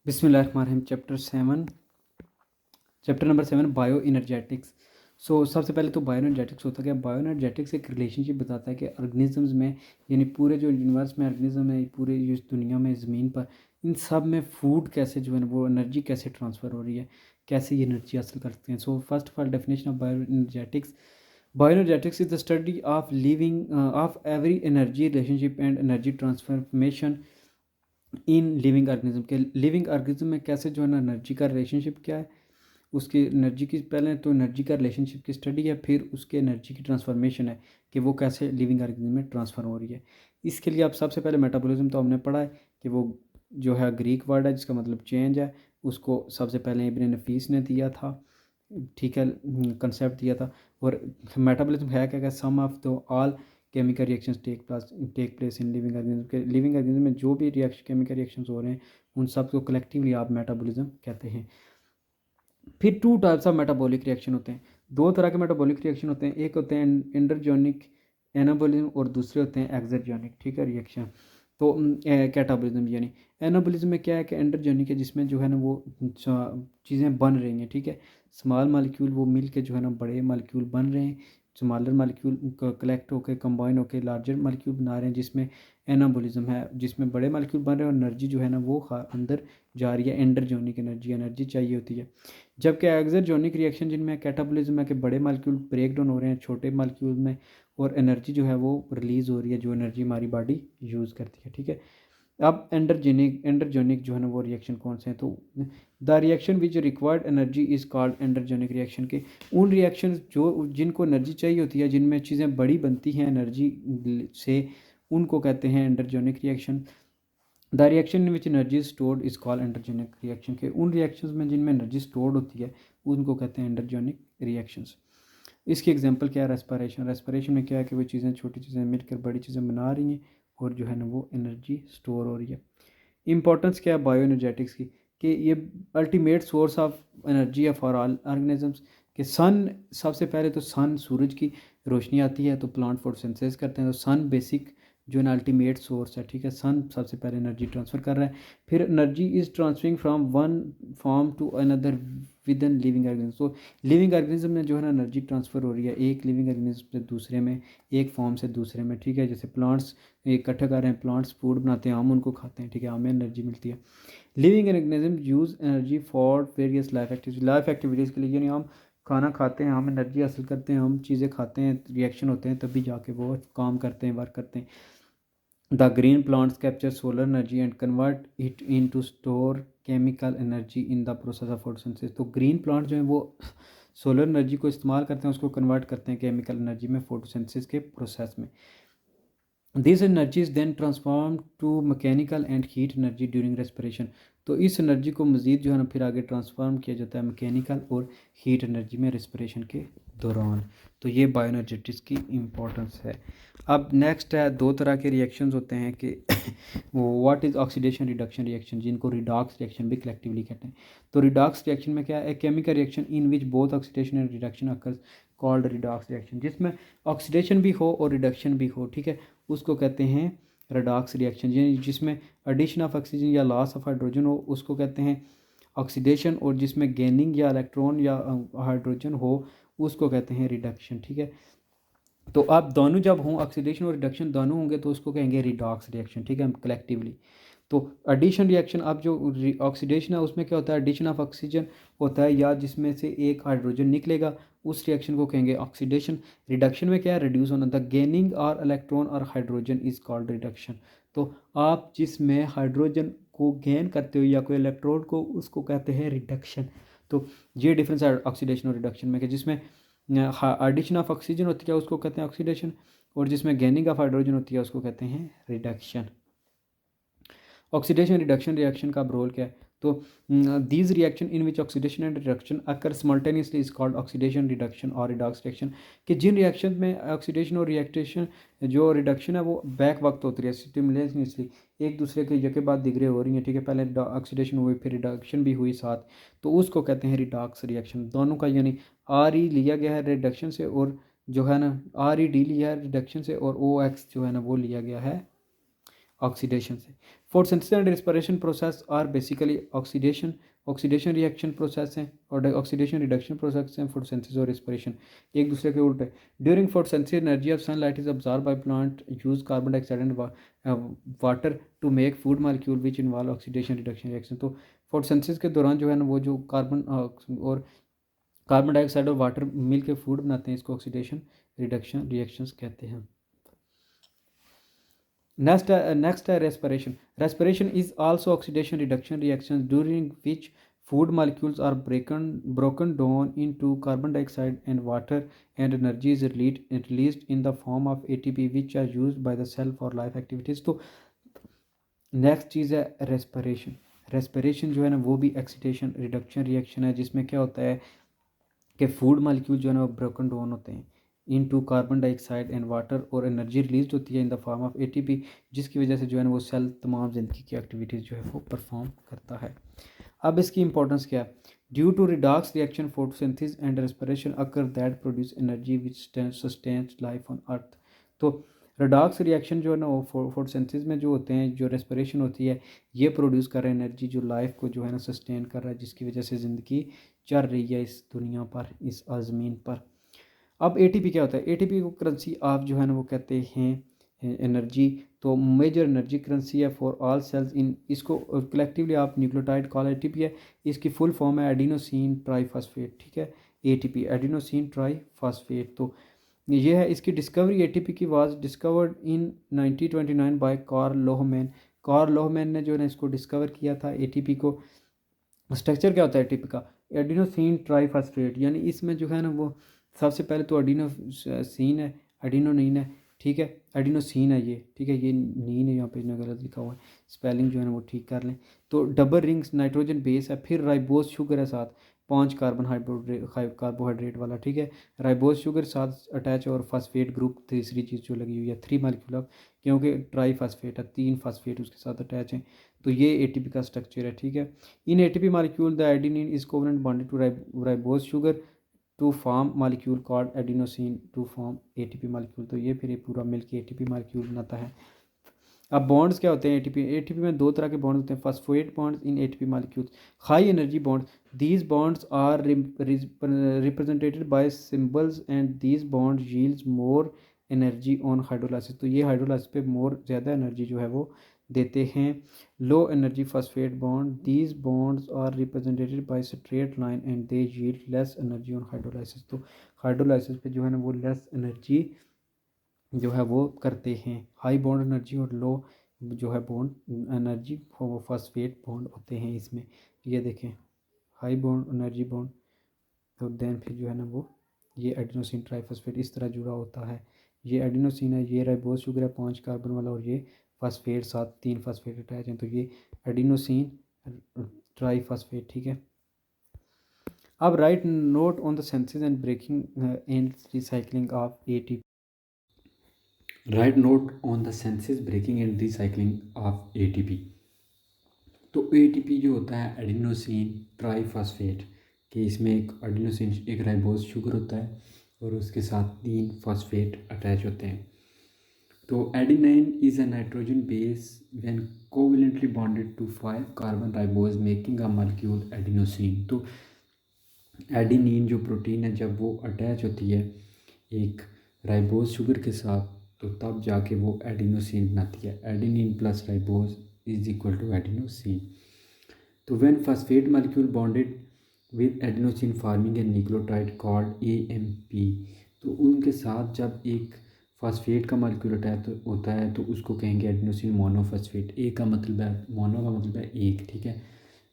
बिस्मिल्लाहिर्रहमानिर्रहीम। Chapter number 7 bioenergetics. सबसे पहले तो बायो एनर्जेटिक्स होता है। बायो एनर्जेटिक्स एक रिलेशनशिप बताता है कि ऑर्गेनिजम्स में, यानी पूरे जो यूनिवर्स में ऑर्गेनिज्म है, पूरे इस दुनिया में, ज़मीन पर, इन सब में फूड कैसे जो है ना वो एनर्जी कैसे ट्रांसफ़र हो रही है, कैसे ये एनर्जी हासिल करते हैं। First of all definition of bio energetics is the study of living of every energy relationship and energy transformation in living organism के। लिविंग ऑर्गेनिज्म में कैसे जो है ना एनर्जी का रिलेशनशिप क्या है, उसकी एनर्जी की, पहले तो एनर्जी का रिलेशनशिप की स्टडी है, फिर उसके एनर्जी की ट्रांसफॉर्मेशन है कि वो कैसे लिविंग ऑर्गेनिज्म में ट्रांसफ़र हो रही है। इसके लिए आप सबसे पहले मेटाबॉलिज्म तो हमने पढ़ा है कि वो जो है ग्रीक वर्ड है जिसका मतलब चेंज है, उसको सबसे पहले इब्न नफीस ने दिया था, ठीक है, कंसेप्ट दिया था। और मेटाबॉलिज्म है क्या, sum of the all chemical reactions take place in living organism के। लिविंग ऑर्गेनिज्म में जो भी केमिकल रिएक्शंस हो रहे हैं उन सब को कलेक्टिवली आप मेटाबॉलिज्म कहते हैं। फिर two types of metabolic reaction होते हैं। दो तरह के मेटाबॉलिक रिएक्शन होते हैं, एक होते हैं एंडोजेनिक एनाबॉलिज्म और दूसरे होते हैं एक्सोजेनिक, ठीक है, रिएक्शन। तो कैटाबॉलिज्म यानी एनाबॉलिज्म में क्या है कि एंडोजेनिक है, जिसमें जो है ना वो चीज़ें बन रही हैं, ठीक है, स्मॉल मालिक्यूल वो मिल के जो है ना बड़े मालिक्यूल बन रहे हैं, स्मॉलर मालिक्यूल कलेक्ट होकर कंबाइन होकर लार्जर मालिक्यूल बना रहे हैं, जिसमें एनाबॉलिज्म है, जिसमें बड़े मालिक्यूल बन रहे हैं और एनर्जी जो है ना वो अंदर जा रही है, एंडोजेनिक एनर्जी चाहिए होती है। जबकि एक्सोजेनिक रिएक्शन जिनमें कैटाबॉलिज्म है कि बड़े मालिक्यूल ब्रेक डाउन हो रहे हैं छोटे मालिक्यूल में, और एनर्जी जो है वो रिलीज़ हो रही है, जो एनर्जी हमारी बॉडी यूज़ करती है, ठीक है। अब एंडोजेनिक जो है ना वो रिएक्शन कौन से हैं, तो the reaction which required energy is called endogenic reaction के। उन रिएक्शन जो जिनको एनर्जी चाहिए होती है, जिनमें चीज़ें बड़ी बनती हैं एनर्जी से, उनको कहते हैं endogenic reaction. The reaction in which energy stored is called endogenic reaction के। उन रिएक्शंस में जिनमें एनर्जी स्टोर्ड होती है उनको कहते हैं एंडोजेनिक रिएक्शंस। इसकी एग्जांपल क्या है, रेस्पिरेशन में क्या है कि वो चीज़ें, छोटी चीज़ें मिलकर बड़ी चीज़ें बना रही हैं और जो है ना वो एनर्जी स्टोर हो रही है। इंपॉर्टेंस क्या है बायो एनर्जेटिक्स की, कि ये अल्टीमेट सोर्स ऑफ एनर्जी है फॉर ऑल ऑर्गेनिजम्स। कि सन, सबसे पहले तो सन, सूरज की रोशनी आती है तो प्लांट फोटोसिंथेसिस करते हैं, तो सन बेसिक जो है ना अल्टीमेट सोर्स है, ठीक है। सन सबसे पहले एनर्जी ट्रांसफ़र कर रहा है, फिर energy is transferring from one form to another with in living organism. तो लिविंग ऑर्गेनिज्म में जो है ना एनर्जी ट्रांसफ़र हो रही है एक लिविंग ऑर्गेनिज्म से दूसरे में, एक फॉर्म से दूसरे में, ठीक है। जैसे प्लांट्स इकट्ठे कर रहे हैं, प्लांट्स फूड बनाते हैं, हम उनको खाते हैं, ठीक है, हमें एनर्जी मिलती है। Living organism use energy for various life activities के लिए, यानी हम खाना खाते हैं, हम एनर्जी हासिल करते हैं, हम चीज़ें खाते हैं, रिएक्शन होते हैं, तभी जाके वो काम करते हैं, वर्क करते हैं। The green plants capture solar energy and convert it into store chemical energy in the process of photosynthesis. तो ग्रीन प्लांट जो है वो सोलर एनर्जी को इस्तेमाल करते हैं, उसको कन्वर्ट करते हैं केमिकल एनर्जी में फोटोसिंथेसिस के प्रोसेस में। This energy is then transform to mechanical and heat energy during respiration. तो इस एनर्जी को मज़ीद जो है ना फिर आगे ट्रांसफॉर्म किया जाता है मैकेनिकल और हीट एनर्जी में रेस्पिरेशन के दौरान। तो ये बायो एनर्जेटिक्स की इम्पोर्टेंस है। अब नेक्स्ट है, दो तरह के रिएक्शंस होते हैं कि वो what is oxidation reduction reaction, जिनको रिडॉक्स रिएक्शन भी कलेक्टिवली कहते हैं। तो रिडॉक्स रिएक्शन में क्या है, chemical reaction in which both oxidation and reduction occurs called redox reaction. जिसमें ऑक्सीडेशन भी हो और रिडक्शन भी हो, ठीक है, उसको कहते हैं रिडॉक्स रिएक्शन। यानी जिसमें एडिशन ऑफ ऑक्सीजन या लॉस ऑफ हाइड्रोजन हो उसको कहते हैं ऑक्सीडेशन, और जिसमें गेनिंग या इलेक्ट्रॉन या हाइड्रोजन हो उसको कहते हैं रिडक्शन, ठीक है। तो आप दोनों जब हों, ऑक्सीडेशन और रिडक्शन दोनों होंगे तो उसको कहेंगे रिडॉक्स रिएक्शन, ठीक है, कलेक्टिवली। तो एडिशन रिएक्शन, अब जो ऑक्सीडेशन है उसमें क्या होता है, एडिशन ऑफ ऑक्सीजन होता है, या जिसमें से एक हाइड्रोजन निकलेगा उस रिएक्शन को कहेंगे ऑक्सीडेशन। रिडक्शन में क्या है, रिड्यूस होना। द गेनिंग और इलेक्ट्रॉन और हाइड्रोजन इज कॉल्ड रिडक्शन। तो आप जिसमें हाइड्रोजन को गेन करते हो या कोई इलेक्ट्रॉन को, उसको कहते हैं रिडक्शन। तो ये डिफरेंस है ऑक्सीडेशन और रिडक्शन में, कि जिसमें एडिशन ऑफ ऑक्सीजन होती है उसको कहते हैं ऑक्सीडेशन, और जिसमें गेनिंग ऑफ हाइड्रोजन होती है उसको कहते हैं रिडक्शन। ऑक्सीडेशन रिडक्शन रिएक्शन का रोल क्या है, तो these reaction in which oxidation and reduction occur simultaneously is called oxidation reduction और रिडॉक्स रिएक्शन। कि जिन रिएक्शन में ऑक्सीडेशन और रिएक्टेशन जो रिडक्शन है वो बैक वक्त होती है, सिमल्टेनियसली एक दूसरे के जगह बाद दिगरे हो रही हैं, ठीक है, पहले ऑक्सीडेशन हुई फिर रिडक्शन भी हुई साथ, तो उसको कहते हैं रिडॉक्स रिएक्शन। दोनों का यानी आर ई लिया गया है रिडक्शन से, और जो है ना आर ई डी लिया है रिडक्शन से, और ओ एक्स जो है ना वो लिया गया है ऑक्सीडेशन से। Photosynthesis and respiration process are basically oxidation reaction process हैं और ऑक्सीडेशन रिडक्शन प्रोसेस हैं फोटोसिंथेसिस और रिस्पिरेशन एक दूसरे के उल्टे। During photosynthesis energy of sunlight is absorb by plant use carbon dioxide and water to make food molecule which involve oxidation reduction reaction. तो photosynthesis के दौरान जो है ना वो जो कार्बन डाइऑक्साइड और वाटर मिल के फूड बनाते हैं, इसको ऑक्सीडेशन रिडक्शन रिएक्शंस कहते हैं। Next respiration. Respiration is also oxidation reduction reactions during which food molecules are broken down into carbon dioxide and water, and energy is released in the form of ATP, which are used by the cell for life activities. तो next चीज़ है respiration. Respiration जो है ना वो भी oxidation reduction reaction है, जिसमें क्या होता है कि फूड मालिक्यूल जो है ना वो ब्रोकन डाउन होते हैं into carbon dioxide and water, और एनर्जी रिलीज होती है in the form of ATP, जिसकी वजह से जो है ना वो सेल तमाम ज़िंदगी की एक्टिविटीज़ जो है वो परफॉर्म करता है। अब इसकी इंपॉर्टेंस क्या है? Due to redox reaction photosynthesis and respiration occur that produce energy which sustains life on earth. तो रिडॉक्स रिएक्शन जो है ना वो फोटोसिंथेसिस में जो होते हैं, जो रेस्पिरेशन होती है, ये प्रोड्यूस कर रहे हैं एनर्जी जो लाइफ को जो है ना सस्टेन कर रहा है, जिसकी वजह से ज़िंदगी चल रही है इस दुनिया पर, इस ज़मीन पर। अब एटीपी क्या होता है? एटीपी को करेंसी आप जो है ना वो कहते हैं एनर्जी। तो मेजर एनर्जी करेंसी है फॉर ऑल सेल्स इन, इसको कलेक्टिवली आप न्यूक्लियोटाइड कॉल एटीपी है। इसकी फुल फॉर्म है एडिनोसिन ट्राईफॉस्फेट, ठीक है, एटीपी एडिनोसिन ट्राईफॉस्फेट। तो ये है इसकी डिस्कवरी। एटीपी की was discovered in 1929 by Karl Lohmann. Karl Lohmann ने जो है ना इसको डिस्कवर किया था एटीपी को। स्ट्रक्चर क्या होता है एटीपी का? एडिनोसिन ट्राईफॉस्फेट, यानी इसमें जो है ना वो सबसे पहले तो एडिनोसिन है, एडिनोनिन है, ठीक है, एडिनोसिन है ये, ठीक है, ये नीन है, यहाँ पे गलत लिखा हुआ है, स्पेलिंग जो है ना वो ठीक कर लें। तो डबल रिंग्स नाइट्रोजन बेस है, फिर राइबोज शुगर है साथ, 5 कार्बोहाइड्रेट वाला, ठीक है, राइबोज शुगर साथ अटैच, और फास्फेट ग्रुप तीसरी चीज़ जो लगी हुई है, 3 मालिक्यूल, क्योंकि ट्राईफॉस्फेट है, 3 फास्फेट उसके साथ अटैच हैं। तो ये एटीपी का स्ट्रक्चर है, ठीक है। In ATP molecule the adenine is covalent bonded to ribose sugar to form molecule called adenosine to form ATP molecule. तो ये फिर ये पूरा मिलकर एटीपी मालिक्यूल बनाता है। अब बॉन्ड्स क्या होते हैं एटीपी? एटीपी में 2 तरह के बॉन्ड्स होते हैं, phosphate bonds in ATP molecules, high energy bonds, these bonds are representated by symbols and these bond yields more energy on hydrolysis. तो ये हाइड्रोलाइसिस पे मोर ज़्यादा एनर्जी जो है वो देते हैं। Low energy phosphate bond, these bonds are representated by straight line and they yield less energy on hydrolysis. तो हाइड्रोलाइसिस पे जो है ना वो लेस एनर्जी जो है वो करते हैं। हाई बॉन्ड एनर्जी और लो जो है बॉन्ड एनर्जी फॉस्फेट बॉन्ड होते हैं इसमें। ये देखें, हाई बॉन्ड एनर्जी बॉन्ड, तो देन फिर जो है ना वो ये एडिनोसिन ट्राईफॉस्फेट इस तरह जुड़ा होता है। ये एडिनोसिन है, ये राइबोज शुगर है 5 कार्बन वाला, और ये फॉस्फेट साथ 3 फॉस्फेट अटैच हैं, तो ये एडिनोसिन ट्राईफॉस्फेट, ठीक है। अब write note on the synthesis and breaking and recycling of ATP. Write note on the synthesis breaking and recycling of ATP. तो एटीपी जो होता है एडिनोसिन ट्राईफॉस्फेट, कि इसमें एक एडिनोसिन एक राइबोज शुगर होता है और उसके साथ 3 फॉस्फेट अटैच होते हैं। तो adenine is a nitrogen base when covalently bonded to 5 carbon ribose making a molecule adenosine. तो एडिनिन जो प्रोटीन है जब वो अटैच होती है एक राइबोज शुगर के साथ, तो तब जाके वो एडिनोसिन बनाती है। Adenine plus ribose is equal to adenosine. तो when phosphate molecule bonded with adenosine forming a nucleotide called AMP. तो उनके साथ जब एक फॉस्फेट का मॉलिक्यूल अटैच होता है तो उसको कहेंगे एडिनोसिन मोनोफॉस्फेट। ए का मतलब है, मोनो का मतलब है एक, ठीक है,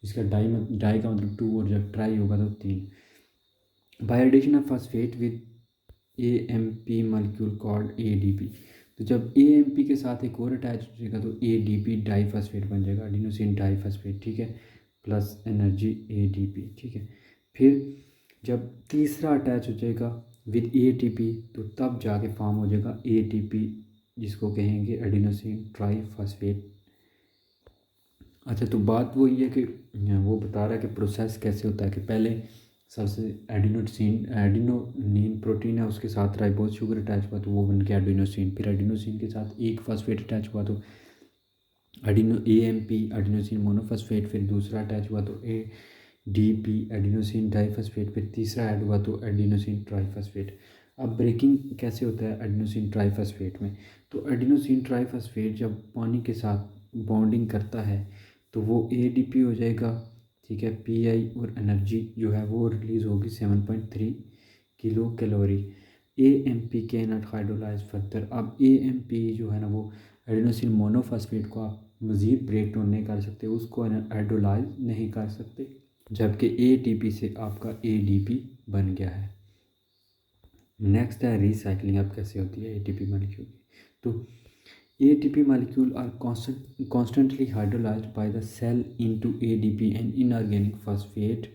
इसका डाई का मतलब 2, और जब ट्राई होगा तो 3। By addition of phosphate with AMP molecule called ADP. तो जब एएमपी के साथ एक और अटैच हो जाएगा तो एडीपी डाईफॉस्फेट बन जाएगा, एडिनोसिन डाईफॉस्फेट, ठीक है, प्लस एनर्जी एडीपी, ठीक है। फिर जब तीसरा अटैच हो जाएगा विद एटीपी तो तब जाके फॉर्म हो जाएगा एटीपी, जिसको कहेंगे एडिनोसिन ट्राईफॉस्फेट। अच्छा, तो बात वही है कि वो बता रहा है कि प्रोसेस कैसे होता है कि पहले सबसे एडिनोनिन प्रोटीन है उसके साथ राइबोज शुगर अटैच हुआ तो वो बन गया एडिनोसिन, फिर एडिनोसिन के साथ एक फॉस्फेट अटैच हुआ तो AMP एडिनोसिन मोनोफॉस्फेट, फिर दूसरा अटैच हुआ तो ADP एडिनोसिन डाइफॉस्फेट, फिर तीसरा ऐड हुआ तो एडिनोसिन ट्राइफॉस्फेट। अब ब्रेकिंग कैसे होता है एडिनोसिन ट्राइफॉस्फेट में? तो एडिनोसिन ट्राइफॉस्फेट जब पानी के साथ बॉन्डिंग करता है तो वो ADP हो जाएगा, ठीक है। PI और एनर्जी जो है वो रिलीज़ होगी 7.3 kilo calorie. AMP can not hydrolyse further. अब AMP जो है ना वो एडिनोसिन मोनोफॉस्फेट को आप मज़ीद ब्रेक डाउन नहीं कर सकते, उसको हाइड्रोलाइज नहीं कर सकते, जबकि ATP से आपका ADP बन गया है। नेक्स्ट है रिसाइकलिंग। अब कैसे होती है ATP मॉलिक्यूल की? तो ATP molecule are constantly hydrolyzed by the cell into ADP and inorganic phosphate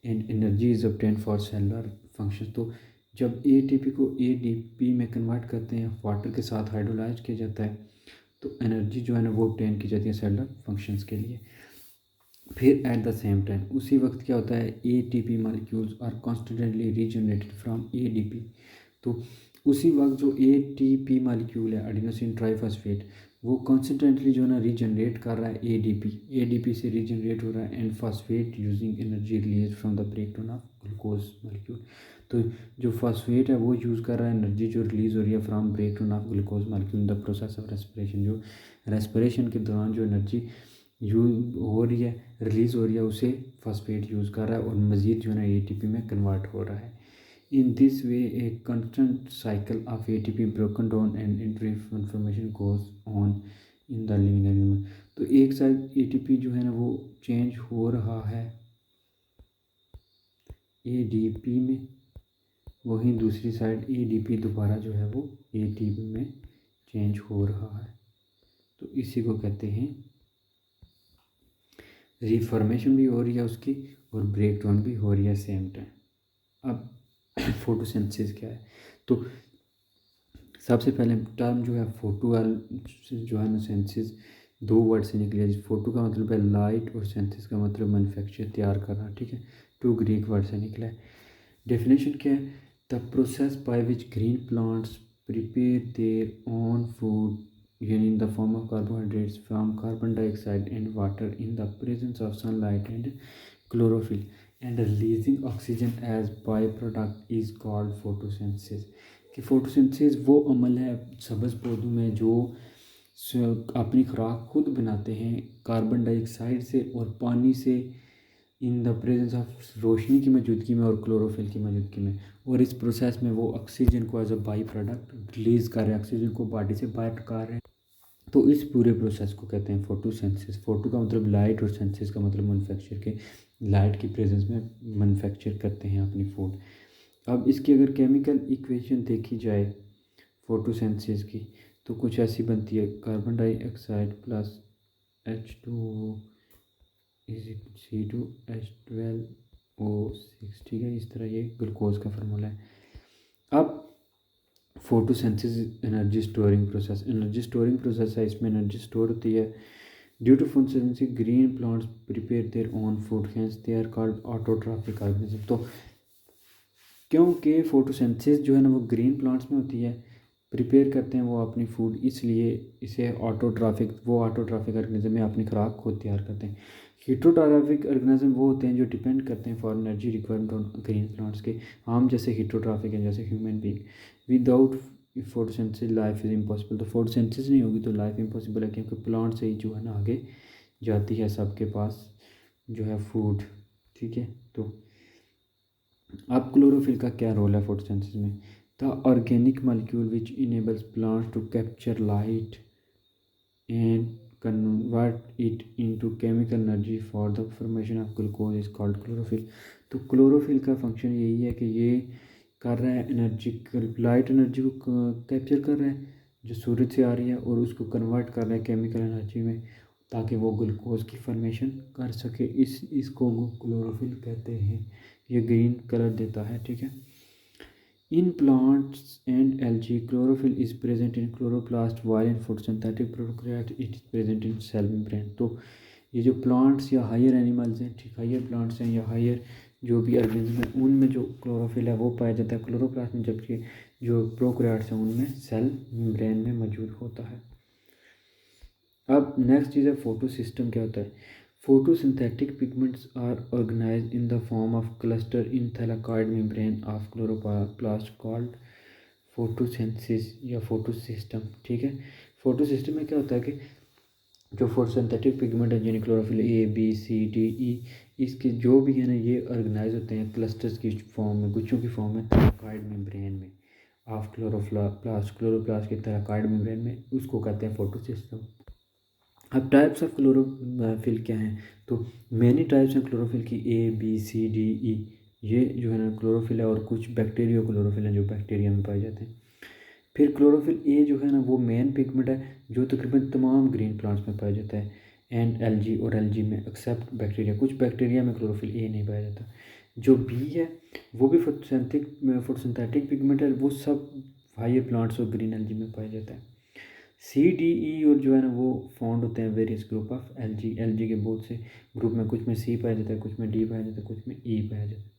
and energy is obtained for cellular functions। तो जब ATP को ADP में कन्वर्ट करते हैं, वाटर के साथ हाइड्रोलाइज किया जाता है, तो एनर्जी जो है ना वो obtain की जाती है सेलुलर फंक्शंस के लिए। फिर एट द सेम टाइम उसी वक्त क्या होता है, ATP molecules are constantly regenerated from ADP। तो उसी वक्त जो ATP मालिक्यूल है एडिनोसिन ट्राइफॉस्फेट, वो कॉन्स्टेंटली जो है ना रीजनरेट कर रहा है ADP से रीजनरेट हो रहा है and phosphate using energy release from the breakdown of glucose molecule. तो जो फॉस्फेट है वो यूज़ कर रहा है एनर्जी जो रिलीज़ हो रही है from breakdown of glucose molecule in the process of respiration. जो रेस्पिरेशन के दौरान जो एनर्जी यूज हो रही है, रिलीज़ हो रही है, उसे फॉस्फेट यूज़ कर रहा है और मज़ीद जो है ना ATP में कन्वर्ट हो रहा है। In this way, a constant cycle of ATP broken down and information goes on in the living animal। तो एक साइड ATP जो है ना वो चेंज हो रहा है ADP में, वहीं दूसरी साइड ADP दोबारा जो है वो ATP में चेंज हो रहा है। तो इसी को कहते हैं रिफॉर्मेशन भी हो रही है उसकी और ब्रेक डाउन भी हो रही है सेम टाइम। अब फोटोसिंथेसिस क्या है? तो सबसे पहले टर्म जो है फोटो जो है ना सिंथेसिस, दो वर्ड से निकली है। फोटो का मतलब है लाइट और सिंथेसिस का मतलब मैन्युफैक्चर तैयार करना, ठीक है। टू ग्रीक वर्ड से निकला है। डेफिनेशन क्या है? The process by which green plants prepare their own food in the form of carbohydrates from carbon dioxide and water in the presence of sunlight and chlorophyll and releasing oxygen as by product is called photosynthesis. कि photosynthesis वो अमल है सब्ज़ पौधों में जो अपनी खुराक खुद बनाते हैं कार्बन डाइऑक्साइड से और पानी से, इन द प्रेजेंस ऑफ रोशनी की मौजूदगी में और क्लोरोफिल की मौजूदगी में। और इस प्रोसेस में वो ऑक्सीजन को as a by product release कर रहे हैं, ऑक्सीजन को बॉडी से बाहर कर रहे हैं। तो इस पूरे प्रोसेस को कहते हैं फोटोसिंथेसिस। फोटो का मतलब लाइट और सिंथेसिस का मतलब मैन्युफैक्चर के, लाइट की प्रेजेंस में मैन्युफैक्चर करते हैं अपनी फूड। अब इसकी अगर केमिकल इक्वेशन देखी जाए फोटोसिंथेसिस की तो कुछ ऐसी बनती है, carbon dioxide plus H2O is C2H12O6, ठीक है। इस तरह ये ग्लूकोज का फार्मूला है। अब फोटोसिंथेसिस एनर्जी स्टोरिंग प्रोसेस है, इसमें एनर्जी स्टोर होती है। Due to photosynthesis green plants prepare their own food, hence they are called autotrophic organism. तो क्योंकि फोटोसिंथेसिस जो है ना वो ग्रीन प्लांट्स में होती है, प्रिपेयर करते हैं वो अपनी फूड, इसलिए इसे वो ऑटोट्रॉफिक ऑर्गेनिज्म है, अपनी खुराक खुद तैयार करते हैं। हीटरोट्रॉफिक ऑर्गेनिज्म वो होते हैं जो डिपेंड करते हैं for energy requirement on green plants के। हम जैसे हीटरोट्रॉफिक हैं, जैसे human being. Without photosynthesis life is impossible. तो फोटोसिंथेसिस नहीं होगी तो लाइफ इम्पॉसिबल है, क्योंकि प्लांट से ही जो है ना आगे जाती है सबके पास जो है फूड, ठीक है। तो अब क्लोरोफिल का क्या रोल है फोटोसिंथेसिस में? The organic molecule which enables plants to capture light and convert it into chemical energy for the formation of glucose is called chlorophyll. तो क्लोरोफिल का फंक्शन यही है कि ये कर रहा है एनर्जी, लाइट एनर्जी को कैप्चर कर रहा है जो सूरज से आ रही है और उसको कन्वर्ट कर रहा है केमिकल एनर्जी में, ताकि वो ग्लूकोज की फॉर्मेशन कर सके। इसको क्लोरोफिल कहते हैं। ये ग्रीन कलर देता है, ठीक है। In plants and algae chlorophyll is present in chloroplast, while in photosynthetic prokaryote it is present in cell membrane. तो ये जो प्लांट्स या हायर एनिमल्स हैं, ठीक, हायर प्लांट्स हैं या हायर जो भी ऑर्गेनिज्म हैं, उनमें जो क्लोरोफिल है वो पाया जाता है क्लोरोप्लास्ट में, जबकि जो प्रोकैरियोट्स हैं उनमें सेल मेम्ब्रेन में मौजूद होता है। अब नेक्स्ट चीज़ है फोटो सिस्टम क्या होता है। Photosynthetic pigments are organized in the form of cluster in thylakoid membrane of chloroplast called photosynthesis या फोटो सिस्टम। ठीक है, फोटो सिस्टम में क्या होता है कि जो फोटोसिंथेटिक पिगमेंट है यानी chlorophyll A B C D E, इसके जो भी है ना ये ऑर्गेनाइज होते हैं क्लस्टर्स की फॉर्म में, गुच्छों की फॉर्म में थैलाकॉइड मेम्ब्रेन में ऑफ क्लोरोप्लास्ट के थैलाकॉइड मेम्ब्रेन में, उसको कहते हैं फोटो सिस्टम। अब टाइप्स ऑफ क्लोरोफिल क्या हैं, तो मैनी टाइप्स हैं क्लोरोफिल की, ए बी सी डी ई, ये जो है ना क्लोरोफिल है, और कुछ बैक्टीरियो क्लोरोफिल हैं जो बैक्टीरिया में पाए जाते हैं। फिर क्लोरोफिल ए जो है ना वो मेन पिगमेंट है जो तकरीबन तमाम ग्रीन प्लांट्स में पाया जाता है, एंड एलजी और एलजी में एक्सेप्ट बैक्टीरिया, कुछ बैक्टीरिया में क्लोरोफिल ए नहीं पाया जाता। जो बी है वो भी फोटोसिंथेटिक पिगमेंट है, वो सब हाइयर प्लांट्स और ग्रीन एलजी में पाया जाता है। सी डी ई और जो है ना वो फाउंड होते हैं various group of LG, LG के बहुत से ग्रुप में, कुछ में सी पाया जाता है, कुछ में डी पाया जाता है, कुछ में ई पाया जाता है।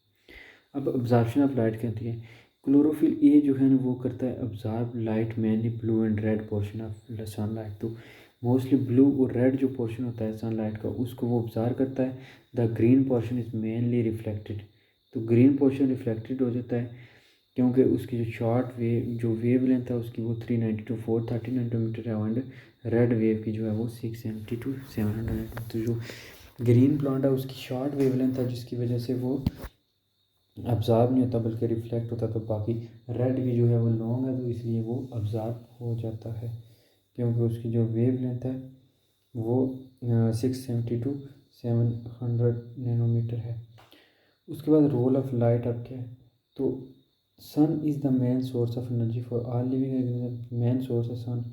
अब अब्जॉर्प्शन ऑफ लाइट कहती है, क्लोरोफिल ए जो है ना वो करता है absorb light mainly blue and red portion of sunlight, तो मोस्टली ब्लू और रेड जो पोर्शन होता है सनलाइट का उसको वो ऑब्जर्व करता है। The green portion is mainly reflected, तो ग्रीन पोर्शन रिफ्लेक्टेड हो जाता है क्योंकि उसकी जो शॉर्ट वेव जो वेव लेंथ है उसकी वो 390 टू 430 नैनोमीटर है, एंड रेड वेव की जो है वो 670 टू 700। तो जो ग्रीन प्लांट है उसकी शॉर्ट वेव लेंथ है जिसकी वजह से वो अब्ज़ॉर्ब नहीं होता बल्कि रिफ्लेक्ट होता है, तो बाकी रेड की जो है वो लॉन्ग है तो इसलिए वो अब्ज़ॉर्ब हो जाता है क्योंकि उसकी जो वेव लेंथ है वो 670 टू 700 नैनोमीटर है। उसके बाद रोल ऑफ लाइट अब क्या है, तो sun is the main source of energy for all living organism, main source है sun.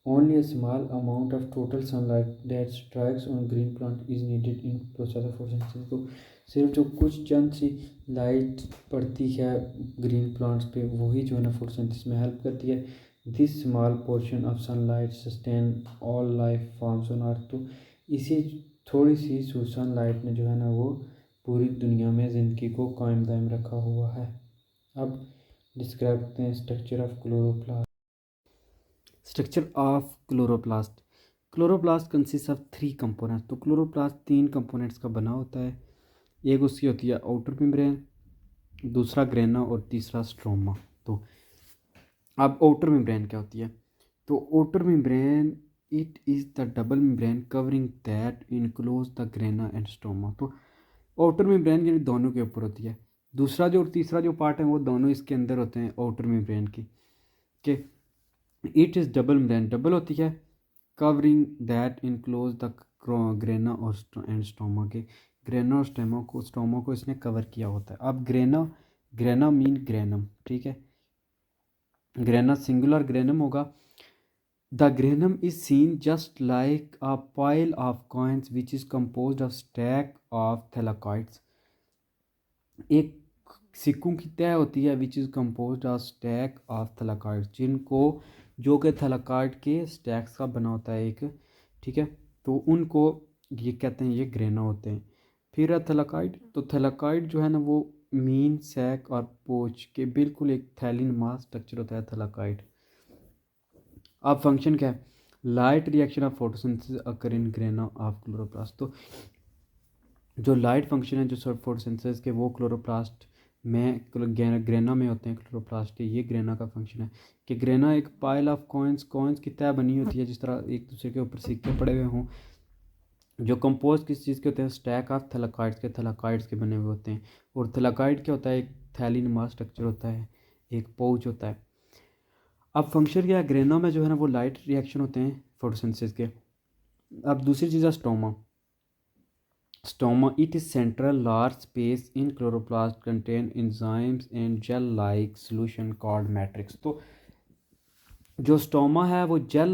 Only a small amount of total sunlight that strikes on green plant is needed in process of photosynthesis, तो सिर्फ जो कुछ चंद सी light पड़ती है green plants पे वही जो है ना फोटोसिंथेसिस में हेल्प करती है। This small portion of sunlight sustain all life forms on earth, तो इसी थोड़ी सी सनलाइट ने जो है ना वो पूरी दुनिया में ज़िंदगी को कायम दायम रखा हुआ है। अब डिस्क्राइब करते हैं structure of chloroplast. Structure of chloroplast. Chloroplast consist of 3 components, तो क्लोरोप्लास्ट 3 कंपोनेंट्स का बना होता है। एक उसकी होती है आउटर मेम्ब्रेन, दूसरा ग्रेना और तीसरा स्ट्रोमा। तो अब आउटर मेम्ब्रेन क्या होती है, तो outer membrane it is the double membrane covering that enclose the grana and stroma, तो आउटर मेम्ब्रेन यानी दोनों के ऊपर होती है। दूसरा जो और तीसरा जो पार्ट है वो दोनों इसके अंदर होते हैं आउटर मेम्ब्रेन के it is double membrane, double होती है, covering that enclose the grana और एंड स्टोमा के, ग्रेना और स्टोमा को इसने कवर किया होता है। अब ग्रेना, ग्रेना मीन ग्रेनम, ठीक है, ग्रेना सिंगुलर ग्रेनम होगा। The granum is seen just like a pile of coins which is composed of stack of thylakoids, एक सिक्कों की तय होती है which is composed of stack of thylakoids, जिनको जो कि थैलाकॉइड के स्टैक्स का बना होता है एक, ठीक है, तो उनको ये कहते हैं, ये ग्रेना होते हैं। फिर है थैलाकॉइड, तो थैलाकॉइड जो है ना वो मीन सैक और पोच के बिल्कुल एक थैलिन मास स्ट्रक्चर होता है थैलाकॉइड। अब फंक्शन क्या है, light reaction of photosynthesis occur in grana of chloroplast, तो जो लाइट फंक्शन है जो फोटोसिंथेसिस के वो क्लोरोप्लास्ट में ग्रेना में होते हैं क्लोरोप्लास्ट के, ये ग्रेना का फंक्शन है कि ग्रेना एक पाइल ऑफ कॉइन्स की तय बनी होती है जिस तरह एक दूसरे के ऊपर सिक्के पड़े हुए हों, जो कंपोज किस चीज़ के होते हैं, स्टैक ऑफ थैलाकॉइड्स के बने हुए होते हैं। और थैलाकॉइड क्या होता है, एक थैलिन स्ट्रक्चर होता है, एक पाउच होता है। अब फंक्शन क्या है, ग्रेना में जो है ना वो लाइट रिएक्शन होते हैं फोटोसिंथेसिस के। अब दूसरी चीज़ है stoma. Stoma, it is central large space in chloroplast contain enzymes and gel-like solution called matrix, तो जो स्टोमा है वो जेल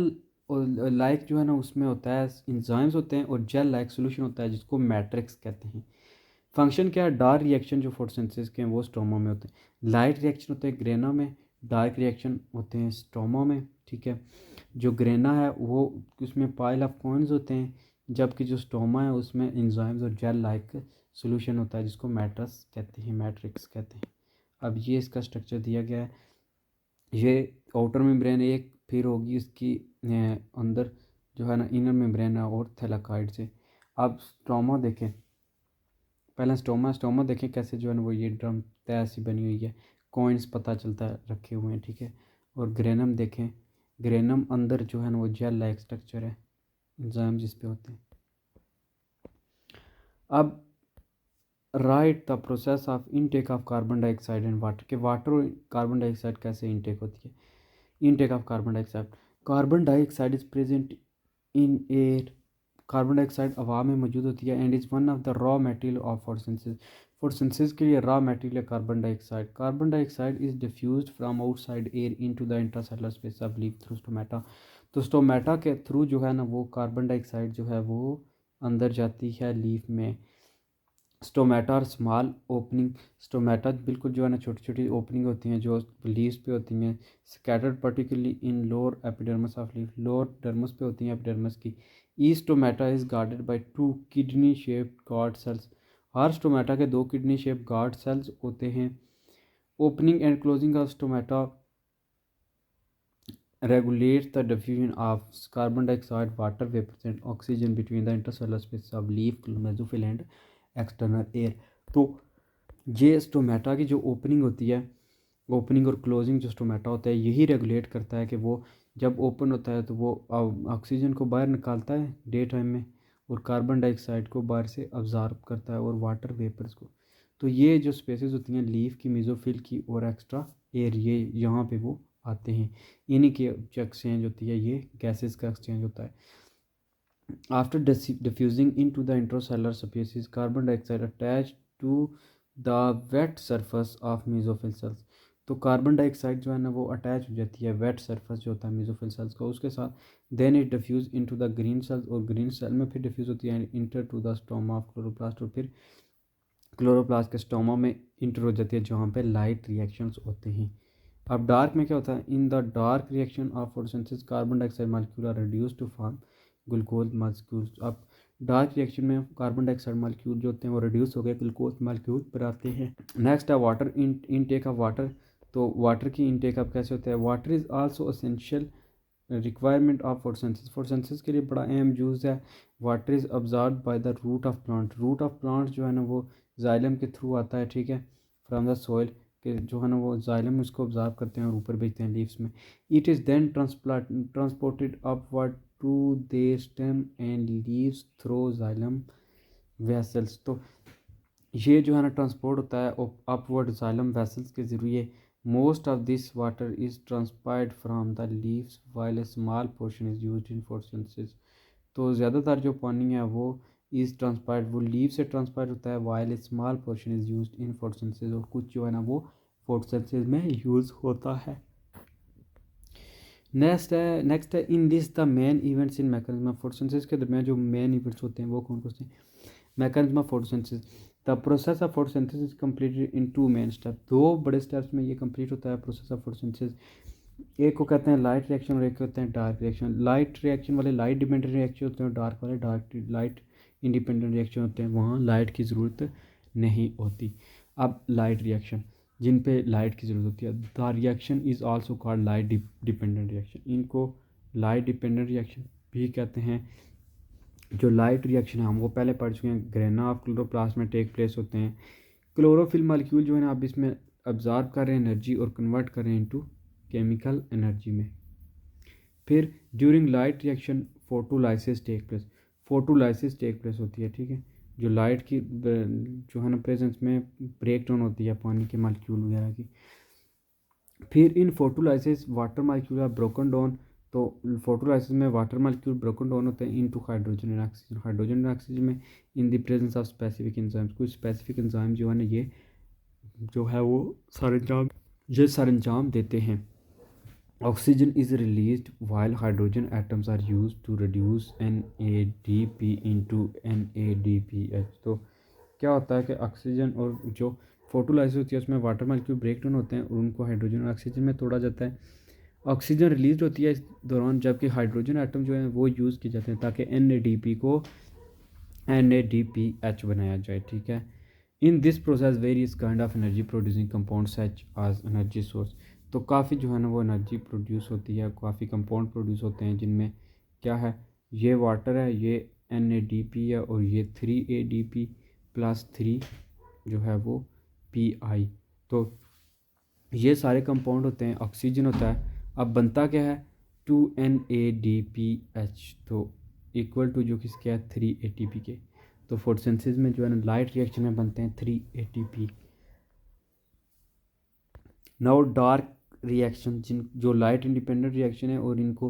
लाइक जो है ना उसमें होता है, इंजाइम्स होते हैं और जेल लाइक सोल्यूशन होता है जिसको मैट्रिक्स कहते हैं। फंक्शन क्या है, डार्क रिएक्शन जो फोटोसिंथेसिस के हैं वो स्टोमा में होते हैं, लाइट रिएक्शन होते हैं ग्रेना में, डार्क रिएक्शन होते हैं स्टोमा में, ठीक है। जो ग्रेना है वो उसमें पाइल ऑफ कॉइन्स होते हैं, जबकि जो स्टोमा है उसमें इंजाइम्स और जेल लाइक सोल्यूशन होता है जिसको मैट्रिक्स कहते हैं। अब ये इसका स्ट्रक्चर दिया गया है। ये आउटर मेम्ब्रेन एक, फिर होगी इसकी अंदर जो है ना इनर मेम्ब्रेन और थैलाकॉइड से। अब स्टोमा देखें, पहले स्टोमा देखें कैसे जो है ना वो ये ड्रम तय सी बनी हुई है, कॉइन्स पता चलता है रखे हुए हैं, ठीक है। और ग्रेनम देखें, ग्रेनम अंदर जो है ना वो जेल लाइक स्ट्रक्चर है, एंजाइम जिस पे होते हैं। अब right the process of intake of carbon dioxide and water, के वाटर और कार्बन डाइऑक्साइड कैसे इनटेक होती है। Intake of carbon dioxide is present in air, carbon dioxide हवा में मौजूद होती है and is one of the raw material of photosynthesis. Photosynthesis के लिए रॉ मटेरियल है carbon dioxide is diffused from outside air into the intracellular space of leaf through stomata. तो stomata के थ्रू जो है ना वो कार्बन डाइऑक्साइड जो है वो अंदर जाती है लीफ में। स्टोमेटा और स्मॉल ओपनिंग, स्टोमेटा बिल्कुल जो है ना छोटी छोटी ओपनिंग होती हैं जो लीव्स पे होती हैं, scattered particularly in lower epidermis of leaf, lower dermis पे होती हैं एपिडर्मिस की। Each stomata is guarded by 2 kidney shaped guard cells, her stomata के 2 किडनी शेप गार्ड सेल्स होते हैं। Opening and closing of stomata regulates the diffusion of carbon dioxide, water vapors and oxygen between the intercellular spaces of leaf, mesophyll and external air। तो ये stomata की जो opening होती है, opening और closing जो स्टोमेटा होता है यही रेगुलेट करता है कि वो जब ओपन होता है तो वो ऑक्सीजन को बाहर निकालता है डे टाइम में और कार्बन डाइऑक्साइड को बाहर से अब्जॉर्ब करता है और वाटर वेपर्स को। तो ये जो स्पेसेस होती हैं लीफ की, मेसोफिल की और एक्स्ट्रा एयर, ये यहाँ पे वो आते हैं, इन्हीं की जो एक्सचेंज होती है, ये गैसेस का एक्सचेंज होता है। After diffusing into the intercellular spaces carbon dioxide attach to the wet surface of mesophyll cells. तो कार्बन डाइऑक्साइड जो है ना वो अटैच हो जाती है वेट सरफेस जो होता है मेसोफिल सेल्स का उसके साथ। Then it diffuse into the green cells और ग्रीन सेल में फिर डिफ्यूज होती है enter to the stoma of chloroplast और फिर क्लोरोप्लास्ट के स्टोमा में इंटर हो जाती है जहाँ पे लाइट रिएक्शंस होते हैं। अब डार्क में क्या होता है, in the dark reaction of photosynthesis carbon dioxide molecule are reduce to form glucose molecules. अब डार्क रिएक्शन में कार्बन डाइऑक्साइड मॉलिक्यूल जो होते हैं वो रिड्यूस हो गए ग्लूकोज मॉलिक्यूल पर आते हैं। नेक्स्ट है वाटर इनटेक ऑफ वाटर। तो वाटर की इनटेक अब कैसे होता है, water is also essential requirement of photosynthesis, photosynthesis के लिए बड़ा अहम यूज़ है। Water is absorb by the root of plant, root of plant जो है ना वो जाइलम के थ्रू आता है, ठीक है, फ्रॉम द सॉइल के जो है ना वो जाइलम उसको ऑब्जॉर्व करते हैं और ऊपर भेजते हैं लीव्स में। It is then transported upward to the stem and leaves through xylem vessels. तो ये जो है ना ट्रांसपोर्ट होता है अपवर्ड जाइलम वेसल्स के ज़रिए। Most of this water is transpired from the leaves while a small portion is used in photosynthesis. तो ज़्यादातर जो पानी है वो इज़ ट्रांसपायर्ड, वो लीव से ट्रांसपायर्ड होता है, while a small portion is used in photosynthesis, और कुछ जो है ना वो फोटोसिंथेसिस में यूज़ होता है। नेक्स्ट है in this the main events in mechanism of photosynthesis, के दरमियान जो मेन इवेंट्स होते हैं वो कौन कौन से हैं। Mechanism of photosynthesis, the process of photosynthesis completed in 2 main step, 2 बड़े स्टेप्स में ये कंप्लीट होता है प्रोसेस ऑफ फोटोसिंथेसिस। एक को कहते हैं लाइट रिएक्शन और एक कहते हैं डार्क रिएक्शन। लाइट रिएक्शन वाले लाइट डिपेंडेंट रिएक्शन होते हैं, डार्क वाले डार्क लाइट इंडिपेंडेंट रिएक्शन होते हैं, वहाँ लाइट की ज़रूरत नहीं होती। अब लाइट रिएक्शन जिन पे लाइट की ज़रूरत होती है, the reaction is also called light dependent reaction, इनको लाइट डिपेंडेंट रिएक्शन भी कहते हैं। जो लाइट रिएक्शन है हम वो पहले पढ़ चुके हैं, ग्रेना ऑफ क्लोरोप्लास्ट में टेक प्लेस होते हैं। क्लोरोफिल मॉलिक्यूल जो है ना आप इसमें अब्जॉर्ब कर रहे हैं एनर्जी और कन्वर्ट कर रहे हैं इनटू केमिकल एनर्जी में। फिर during light reaction photolysis take place, photolysis take place होती है, ठीक है, जो लाइट की जो है ना प्रेजेंस में ब्रेक डाउन होती है पानी के मॉलिक्यूल वगैरह की। फिर in photolysis water molecule are broken down, तो फोटोलाइसिस में वाटर मॉलिक्यूल ब्रोकन डाउन होते हैं into hydrogen and oxygen, hydrogen and oxygen में in the presence of specific enzymes, कुछ स्पेसिफिक एंजाइम जो है ना ये जो है वो सरंजाम देते हैं। Oxygen is released while hydrogen atoms are used to reduce NADP into NADPH। तो क्या होता है कि ऑक्सीजन और जो फोटोलाइसिस होती है उसमें वाटर मॉलिक्यूल ब्रेक डाउन होते हैं और उनको हाइड्रोजन और ऑक्सीजन में तोड़ा जाता है। ऑक्सीजन रिलीज होती है इस दौरान, जबकि हाइड्रोजन एटम जो है वो यूज़ किए जाते हैं ताकि NADP को NADPH बनाया जाए, ठीक है। In this process various kind of energy producing compound such as energy source. तो काफ़ी जो है ना वो एनर्जी प्रोड्यूस होती है, काफ़ी कंपाउंड प्रोड्यूस होते हैं जिनमें क्या है ये वाटर है, ये NADP है, और ये 3ADP प्लस 3 जो है वो PI। तो ये सारे कंपाउंड होते हैं, ऑक्सीजन होता है। अब बनता क्या है, 2NADPH, तो इक्वल टू जो किसके है 3 ATP के। तो फोटोसिंथेसिस में जो है ना लाइट रिएक्शन में बनते हैं 3 ATP। नाउ डार्क रिएक्शन, जिन जो लाइट इंडिपेंडेंट रिएक्शन है और इनको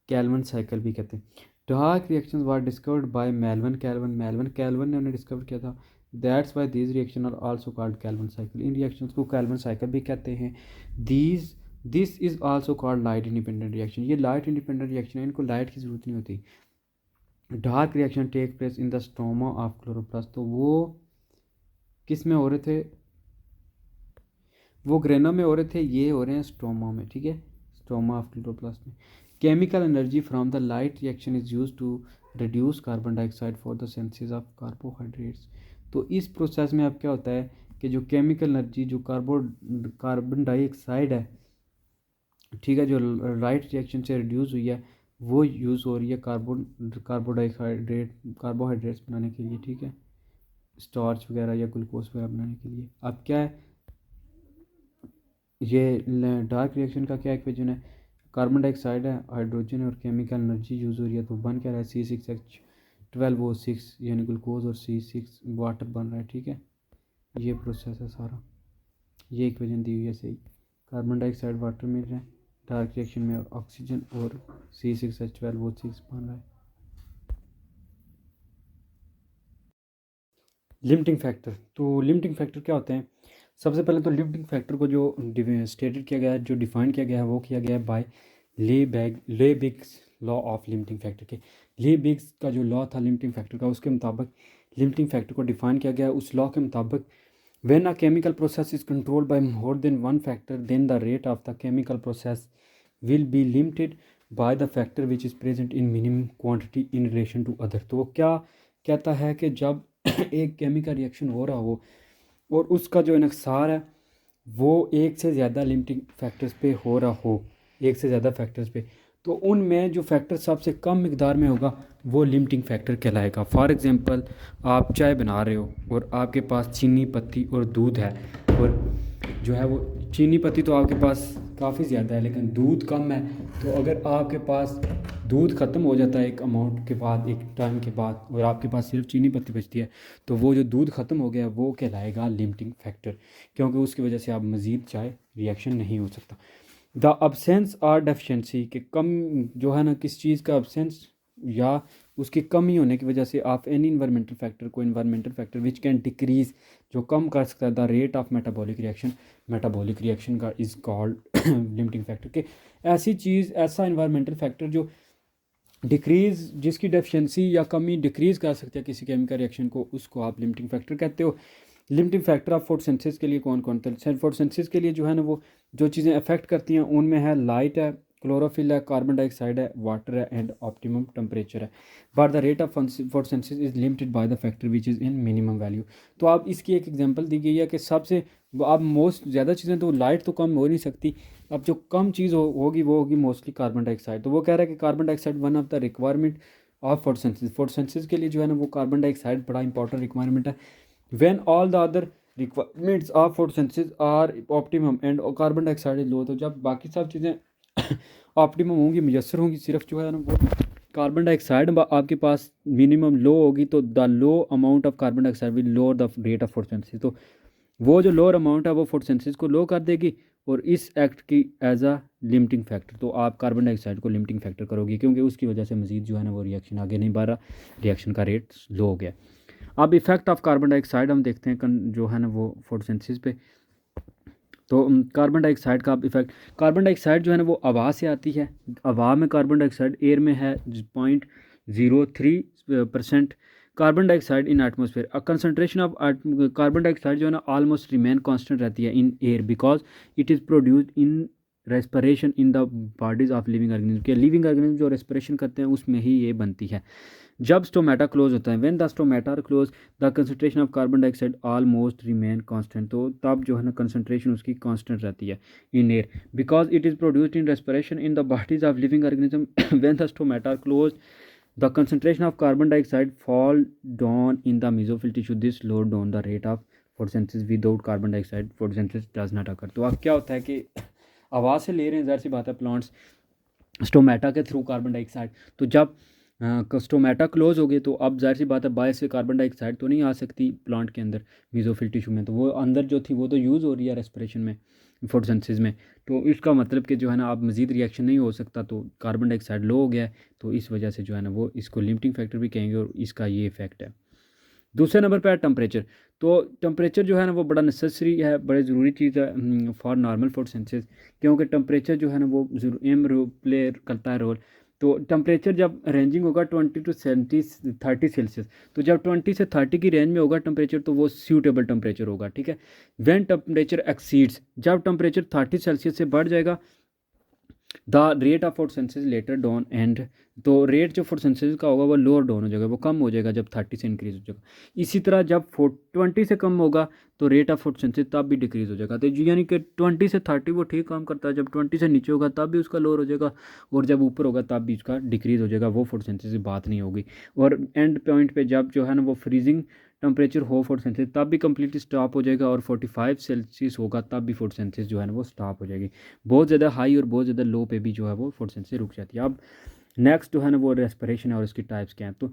कैल्विन साइकिल भी कहते हैं। Dark reactions were discovered by Melvin Calvin. Melvin Calvin ने उन्हें डिस्कवर किया था। That's why these reaction are also called Calvin cycle. इन रिएक्शंस को कैल्विन साइकिल भी कहते हैं। These this is also called light independent reaction. ये लाइट इंडिपेंडेंट रिएक्शन है, इनको लाइट की ज़रूरत नहीं होती। Dark reaction take place in the stoma of chloroplast. तो वो किस में हो रहे थे, वो ग्रेना में हो रहे थे, ये हो रहे हैं स्टोमा में, ठीक है, स्टोमा ऑफ क्लोरोप्लास्ट में। Chemical energy from the light reaction is use to reduce carbon dioxide for the synthesis of carbohydrates. तो इस प्रोसेस में अब क्या होता है कि जो केमिकल एनर्जी जो कार्बन डाइऑक्साइड है, ठीक है, जो लाइट रिएक्शन से रिड्यूस हुई है, वो यूज़ हो रही है कार्बोहाइड्रेट्स बनाने के लिए, ठीक है, स्टार्च वगैरह या ग्लूकोज वगैरह बनाने के लिए। अब क्या है, ये डार्क रिएक्शन का क्या इक्वेशन है, कार्बन डाइऑक्साइड है, हाइड्रोजन और केमिकल एनर्जी यूज़ हो रही है, तो बन क्या रहा है C6H12O6 यानी ग्लूकोज, और C6 वाटर बन रहा है, ठीक है। ये प्रोसेस है सारा, ये इक्वेशन दी हुई है सही। कार्बन डाइऑक्साइड वाटर मिल रहा है डार्क रिएक्शन में, और ऑक्सीजन और C6H12O6 बन रहा है। लिमिटिंग फैक्टर, तो लिमिटिंग फैक्टर क्या होते हैं। सबसे पहले तो लिमिटिंग फैक्टर को जो स्टेटेड किया गया है, जो डिफाइन किया गया है, वो किया गया है by Liebig's law of limiting factor के। लेबिग्स का जो लॉ था लिमिटिंग फैक्टर का, उसके मुताबिक लिमिटिंग फैक्टर को डिफाइन किया गया है। उस लॉ के मुताबिक when a chemical process is controlled by more than one factor, then the rate of the chemical process will be limited by the factor which is present in minimum quantity in relation to other. तो वो क्या कहता है कि जब एक chemical reaction हो रहा हो और उसका जो इन्हिसार है वो एक से ज़्यादा लिमिटिंग फैक्टर्स पे हो रहा हो, एक से ज़्यादा फैक्टर्स पे, तो उनमें जो फैक्टर सबसे कम मिकदार में होगा वो लिमिटिंग फैक्टर कहलाएगा। फॉर एग्ज़ाम्पल, आप चाय बना रहे हो और आपके पास चीनी पत्ती और दूध है, और जो है वो चीनी पत्ती तो आपके पास काफ़ी ज़्यादा है लेकिन दूध कम है। तो अगर आपके पास दूध ख़त्म हो जाता है एक अमाउंट के बाद, एक टाइम के बाद, और आपके पास सिर्फ चीनी पत्ती बचती है, तो वो जो दूध ख़त्म हो गया वो कहलाएगा लिमिटिंग फैक्टर, क्योंकि उसकी वजह से आप मज़ीद चाय रिएक्शन नहीं हो सकता। द अब्सेंस और डेफिशिएंसी के कम जो है ना, किस चीज़ का अब्सेंस या उसकी कमी होने की वजह से आप एनी इन्वायरमेंटल फैक्टर को, environmental factor which can decrease, जो कम कर सकता है the rate of metabolic reaction, metabolic reaction का इज़ कॉल्ड लिमिटिंग फैक्टर के। ऐसी चीज़, ऐसा इन्वायरमेंटल फैक्टर जो डिक्रीज़, जिसकी डेफिशिएंसी या कमी डिक्रीज़ कर सकते हैं किसी केमिकल रिएक्शन को, उसको आप लिमिटिंग फैक्टर कहते हो। लिमिटिंग फैक्टर ऑफ फोटोसिंथेसिस के लिए कौन कौन थे, फोटोसिंथेसिस के लिए जो है ना वो जो चीज़ें अफेक्ट करती हैं उनमें है लाइट है, क्लोरोफिल है, कार्बन डाइऑक्साइड है, वाटर है, एंड ऑप्टिमम टेम्परेचर है। But the rate of photosynthesis is limited by the factor which is in minimum value. तो आप इसकी एक एग्जांपल दी गई है कि सबसे आप मोस्ट ज़्यादा चीज़ें, तो लाइट तो कम हो नहीं सकती, अब जो कम चीज़ होगी वो होगी मोस्टली कार्बन डाइऑक्साइड। तो वो कह रहा है कि carbon dioxide one of the requirement of photosynthesis. Photosynthesis के लिए जो है ना वो कार्बन डाइऑक्साइड बड़ा इंपॉर्टेंट रिक्वायरमेंट है। When all the other requirements of photosynthesis are optimum and carbon dioxide is low, तो जब बाकी सब चीज़ें ऑप्टिमम होंगी, मुयसर होंगी, सिर्फ जो है ना वो कार्बन डाइऑक्साइड आपके पास मिनिमम लो होगी, तो the low amount of carbon dioxide will lower the rate of photosynthesis. तो वो जो लोअर अमाउंट है वो फोटोसिंथेसिस को लो कर देगी, और इस एक्ट की एज अ लिमिटिंग फैक्टर, तो आप कार्बन डाइऑक्साइड को लिमिटिंग फैक्टर करोगे, क्योंकि उसकी वजह से मजीद जो है ना वो रिएक्शन आगे नहीं बढ़ रहा, रिएक्शन का रेट लो हो गया। अब इफेक्ट ऑफ कार्बन डाइऑक्साइड हम देखते हैं जो है ना वो फोटोसिंथेसिस पे। तो कार्बन डाइऑक्साइड का इफेक्ट, कार्बन डाइऑक्साइड जो है ना वो हवा से आती है, हवा में कार्बन डाइऑक्साइड, एयर में है 0.03% carbon dioxide in atmosphere. Concentration of carbon dioxide जो है ना ऑलमोस्ट रिमेन कांस्टेंट रहती है in air, because it is produced in respiration in the bodies of living organism के। लिविंग ऑर्गेनिज्म जो रेस्पिरेशन करते हैं उसमें ही ये बनती है। जब स्टोमेटा क्लोज होता है, when the stomata are close the concentration of carbon dioxide almost remain constant, तो तब जो है ना कंसनट्रेशन उसकी कांस्टेंट रहती है in air, because it is produced in respiration in the bodies of living organism. When the stomata are close the concentration of carbon dioxide fall down in the mesophyll tissue, this slow down the rate of photosynthesis, without carbon dioxide photosynthesis does not occur. तो अब क्या होता है कि आवाज़ से ले रहे हैं, ज़ाहिर सी बात है प्लांट्स स्टोमेटा के थ्रू कार्बन डाइऑक्साइड, तो जब स्टोमेटा क्लोज हो गए तो अब ज़ाहिर सी बात है बाहर से कार्बन डाइऑक्साइड तो नहीं आ सकती प्लांट के अंदर मेसोफिल टिश्यू में, तो वो अंदर जो थी वो तो यूज़ हो रही है रेस्पिरेशन में, फोटोसिंथेसिस में, तो इसका मतलब कि जो है ना अब मज़ीद रिएक्शन नहीं हो सकता, तो कार्बन डाइऑक्साइड लो हो गया है, तो इस वजह से जो है ना वो इसको लिमिटिंग फैक्टर भी कहेंगे और इसका ये इफेक्ट है। दूसरे नंबर पर है टेम्परेचर। तो टेम्परेचर जो है ना वो बड़ा नेसेसरी है, बड़ी ज़रूरी चीज़ है फॉर नॉर्मल फोटोसिंथेसिस, क्योंकि टेम्परेचर जो है ना वो प्ले करता है रोल। तो टेम्परेचर जब रेंजिंग होगा 20 to 30 सेल्सियस, तो जब 20 से 30 की रेंज में होगा टेम्परेचर तो वो सूटेबल टेम्परेचर होगा, ठीक है। व्हेन टेम्परेचर एक्सीड्स, जब टेम्परेचर 30 सेल्सियस से बढ़ जाएगा, the rate of photosynthesis letter down and, तो रेट जो फोटोसिंथेसिस का होगा वो लोअर डाउन हो जाएगा, वो कम हो जाएगा जब 30 से इंक्रीज हो जाएगा। इसी तरह जब 20 से कम होगा तो रेट ऑफ फोटोसिंथेसिस तब भी डिक्रीज हो जाएगा, तो यानी कि 20 से 30 वो ठीक काम करता है, जब 20 से नीचे होगा तब भी उसका लोअर हो जाएगा, और जब ऊपर होगा तब भी उसका डिक्रीज हो जाएगा, वो फोटोसिंथेसिस की बात नहीं होगी। और एंड पॉइंट पे जब जो है ना वो फ्रीजिंग टेम्परेचर हो फोटोसिंथेसिस तब भी कम्प्लीटली स्टॉप हो जाएगा, और 45 सेल्सियस होगा तब भी फोटोसिंथेसिस जो है ना वो स्टॉप हो जाएगी। बहुत ज़्यादा हाई और बहुत ज़्यादा लो पे भी जो है वो फोटोसिंथेसिस रुक जाती है। अब नेक्स्ट जो है ना वो रेस्पिरेशन है और इसकी टाइप्स क्या हैं। तो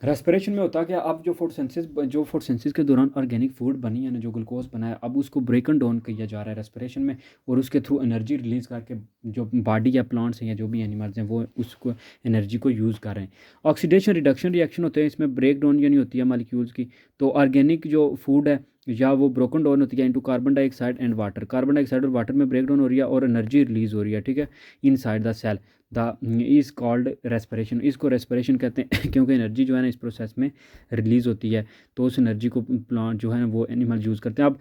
रेस्पिरेशन में होता है कि अब जो फोटोसिंथेसिस के दौरान ऑर्गेनिक फूड बनी है ना, जो ग्लूकोज बना है, अब उसको ब्रेकन डाउन किया जा रहा है रेस्पिरेशन में, और उसके थ्रू एनर्जी रिलीज़ करके जो बॉडी या प्लांट्स हैं या जो भी एनिमल्स हैं वो उसको एनर्जी को यूज़ कर रहे हैं। ऑक्सीडेशन रिडक्शन रिएक्शन होते हैं, इसमें ब्रेक डाउन यानी होती है मालिक्यूल्स की। तो ऑर्गेनिक जो फूड है या वो ब्रोकन डाउन होती है into carbon dioxide and water, carbon dioxide और वाटर में ब्रेक डाउन हो रही है और एनर्जी रिलीज़ हो रही है, ठीक है, inside the cell. The is called respiration, इसको रेस्पिरेशन कहते हैं क्योंकि एनर्जी जो है ना इस प्रोसेस में रिलीज़ होती है, तो उस एनर्जी को प्लांट जो है ना वो एनिमल यूज़ करते हैं। अब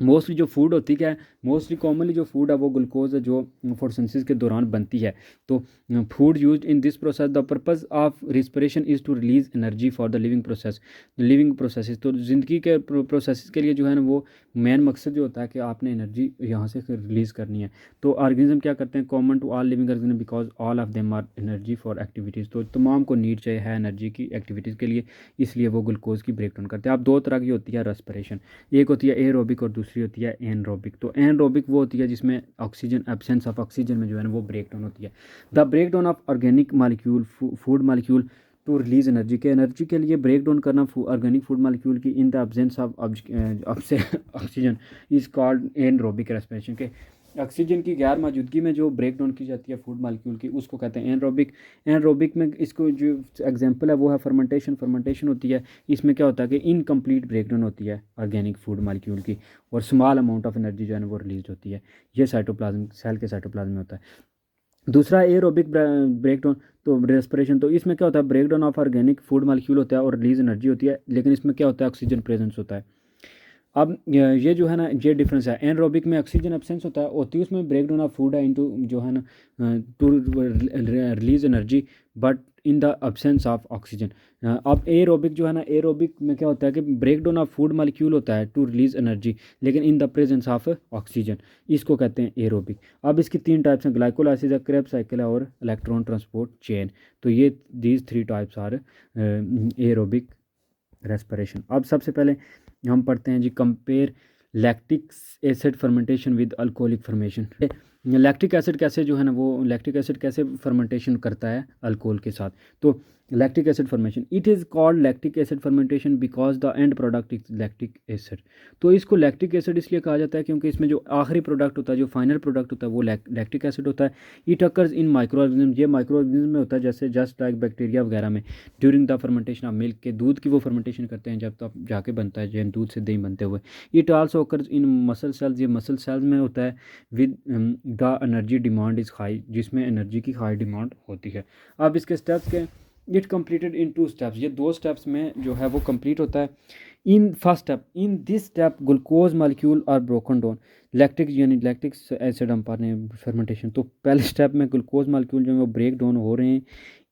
मोस्टली जो फूड होती क्या है, मोस्टली कॉमनली जो फूड है वो ग्लूकोज है जो फोटोसिंथेसिस के दौरान बनती है। तो food used in this process, the purpose of respiration is to release energy for the living process, living processes. तो ज़िंदगी के प्रोसेस के लिए जो है ना वो मेन मकसद जो होता है कि आपने एनर्जी यहाँ से रिलीज़ करनी है। तो ऑर्गेनिज्म क्या करते हैं, common to all living organism because all of them are energy for activities, तो तमाम को नीड चाहिए है एनर्जी की एक्टिविटीज़ के लिए, इसलिए वो ग्लूकोज की ब्रेक डाउन करते हैं। अब दो तरह की होती है रेस्पिरेशन, एक होती है एरोबिक और दूसरी होती है एनरोबिक। तो एनरोबिक वो होती है जिसमें ऑक्सीजन, एब्सेंस ऑफ ऑक्सीजन में जो है ना वो ब्रेक डाउन होती है। The break down of organic molecule, food molecule to release energy, के एनर्जी के लिए ब्रेक डाउन करना ऑर्गेनिक फूड मालिक्यूल की in the absence of oxygen is called anaerobic respiration, के ऑक्सीजन की गैर मौजूदगी में जो ब्रेक डाउन की जाती है फूड मालिक्यूल की उसको कहते हैं एनरोबिक। एनरोबिक में इसको जो एग्जांपल है वो है फर्मेंटेशन। फर्मेंटेशन होती है, इसमें क्या होता है कि इनकम्प्लीट ब्रेक डाउन होती है ऑर्गेनिक फूड मालिक्यूल की, और स्मॉल अमाउंट ऑफ एनर्जी जो है ना वो रिलीज होती है। ये साइटोप्लाज्म, सेल के साइटोप्लाज्म में होता है। दूसरा एरोबिक ब्रेक डाउन, तो रेस्पिरेशन, तो इसमें क्या होता है, break down of organic food molecule होता है और रिलीज एनर्जी होती है, लेकिन इसमें क्या होता है, ऑक्सीजन प्रेजेंस होता है। अब ये जो है ना ये डिफरेंस है, एनरोबिक में ऑक्सीजन एब्सेंस होती है, उसमें ब्रेक डाउन ऑफ फूड है इनटू जो है ना to release energy but in the absence of oxygen. अब एरोबिक जो है ना, एरोबिक में क्या होता है कि break down of food molecule होता है टू रिलीज एनर्जी, लेकिन in the presence of oxygen, इसको कहते हैं एरोबिक। अब इसकी तीन टाइप्स हैं, ग्लाइकोलाइसिस है, क्रेब्स साइकिल है और इलेक्ट्रॉन ट्रांसपोर्ट चेन। तो ये these three types are aerobic respiration. अब सबसे पहले हम पढ़ते हैं जी, compare lactic acid fermentation with alcoholic fermentation. Lactic acid कैसे जो है ना वो लैक्टिक एसिड कैसे फर्मेंटेशन करता है अल्कोहल के साथ। तो lactic acid formation, it is called lactic acid fermentation because the end product is lactic acid. तो इसको लैक्टिक एसिड इसलिए कहा जाता है क्योंकि इसमें जो आखिरी प्रोडक्ट होता है, जो फाइनल प्रोडक्ट होता है वो लैक्टिक एसिड होता है। It occurs in micro organism, ये माइक्रो ऑर्गेनिज्म में होता है, जैसे जस्ट लाइक बैक्टीरिया वगैरह में। During the fermentation of milk, के दूध की वो फर्मेंटेशन करते हैं जब तक जाके बनता है, जैन दूध से दही बनते हुए। It also occurs in muscle cells, ये मसल सेल्स में होता है। With the energy demand is high, जिसमें एनर्जी की हाई डिमांड होती है। अब इसके स्टेप्स के, इट कम्प्लीटेड इन 2 स्टेप्स, ये 2 स्टेप्स में जो है वो कंप्लीट होता है। In first step, in this step glucose molecule are broken down, lactic यानी लैक्टिक एसिड हम पढ़ रहे हैं फर्मेंटेशन। तो पहले स्टेप में ग्लूकोज मालिक्यूल जो है वो ब्रेक डाउन हो रहे हैं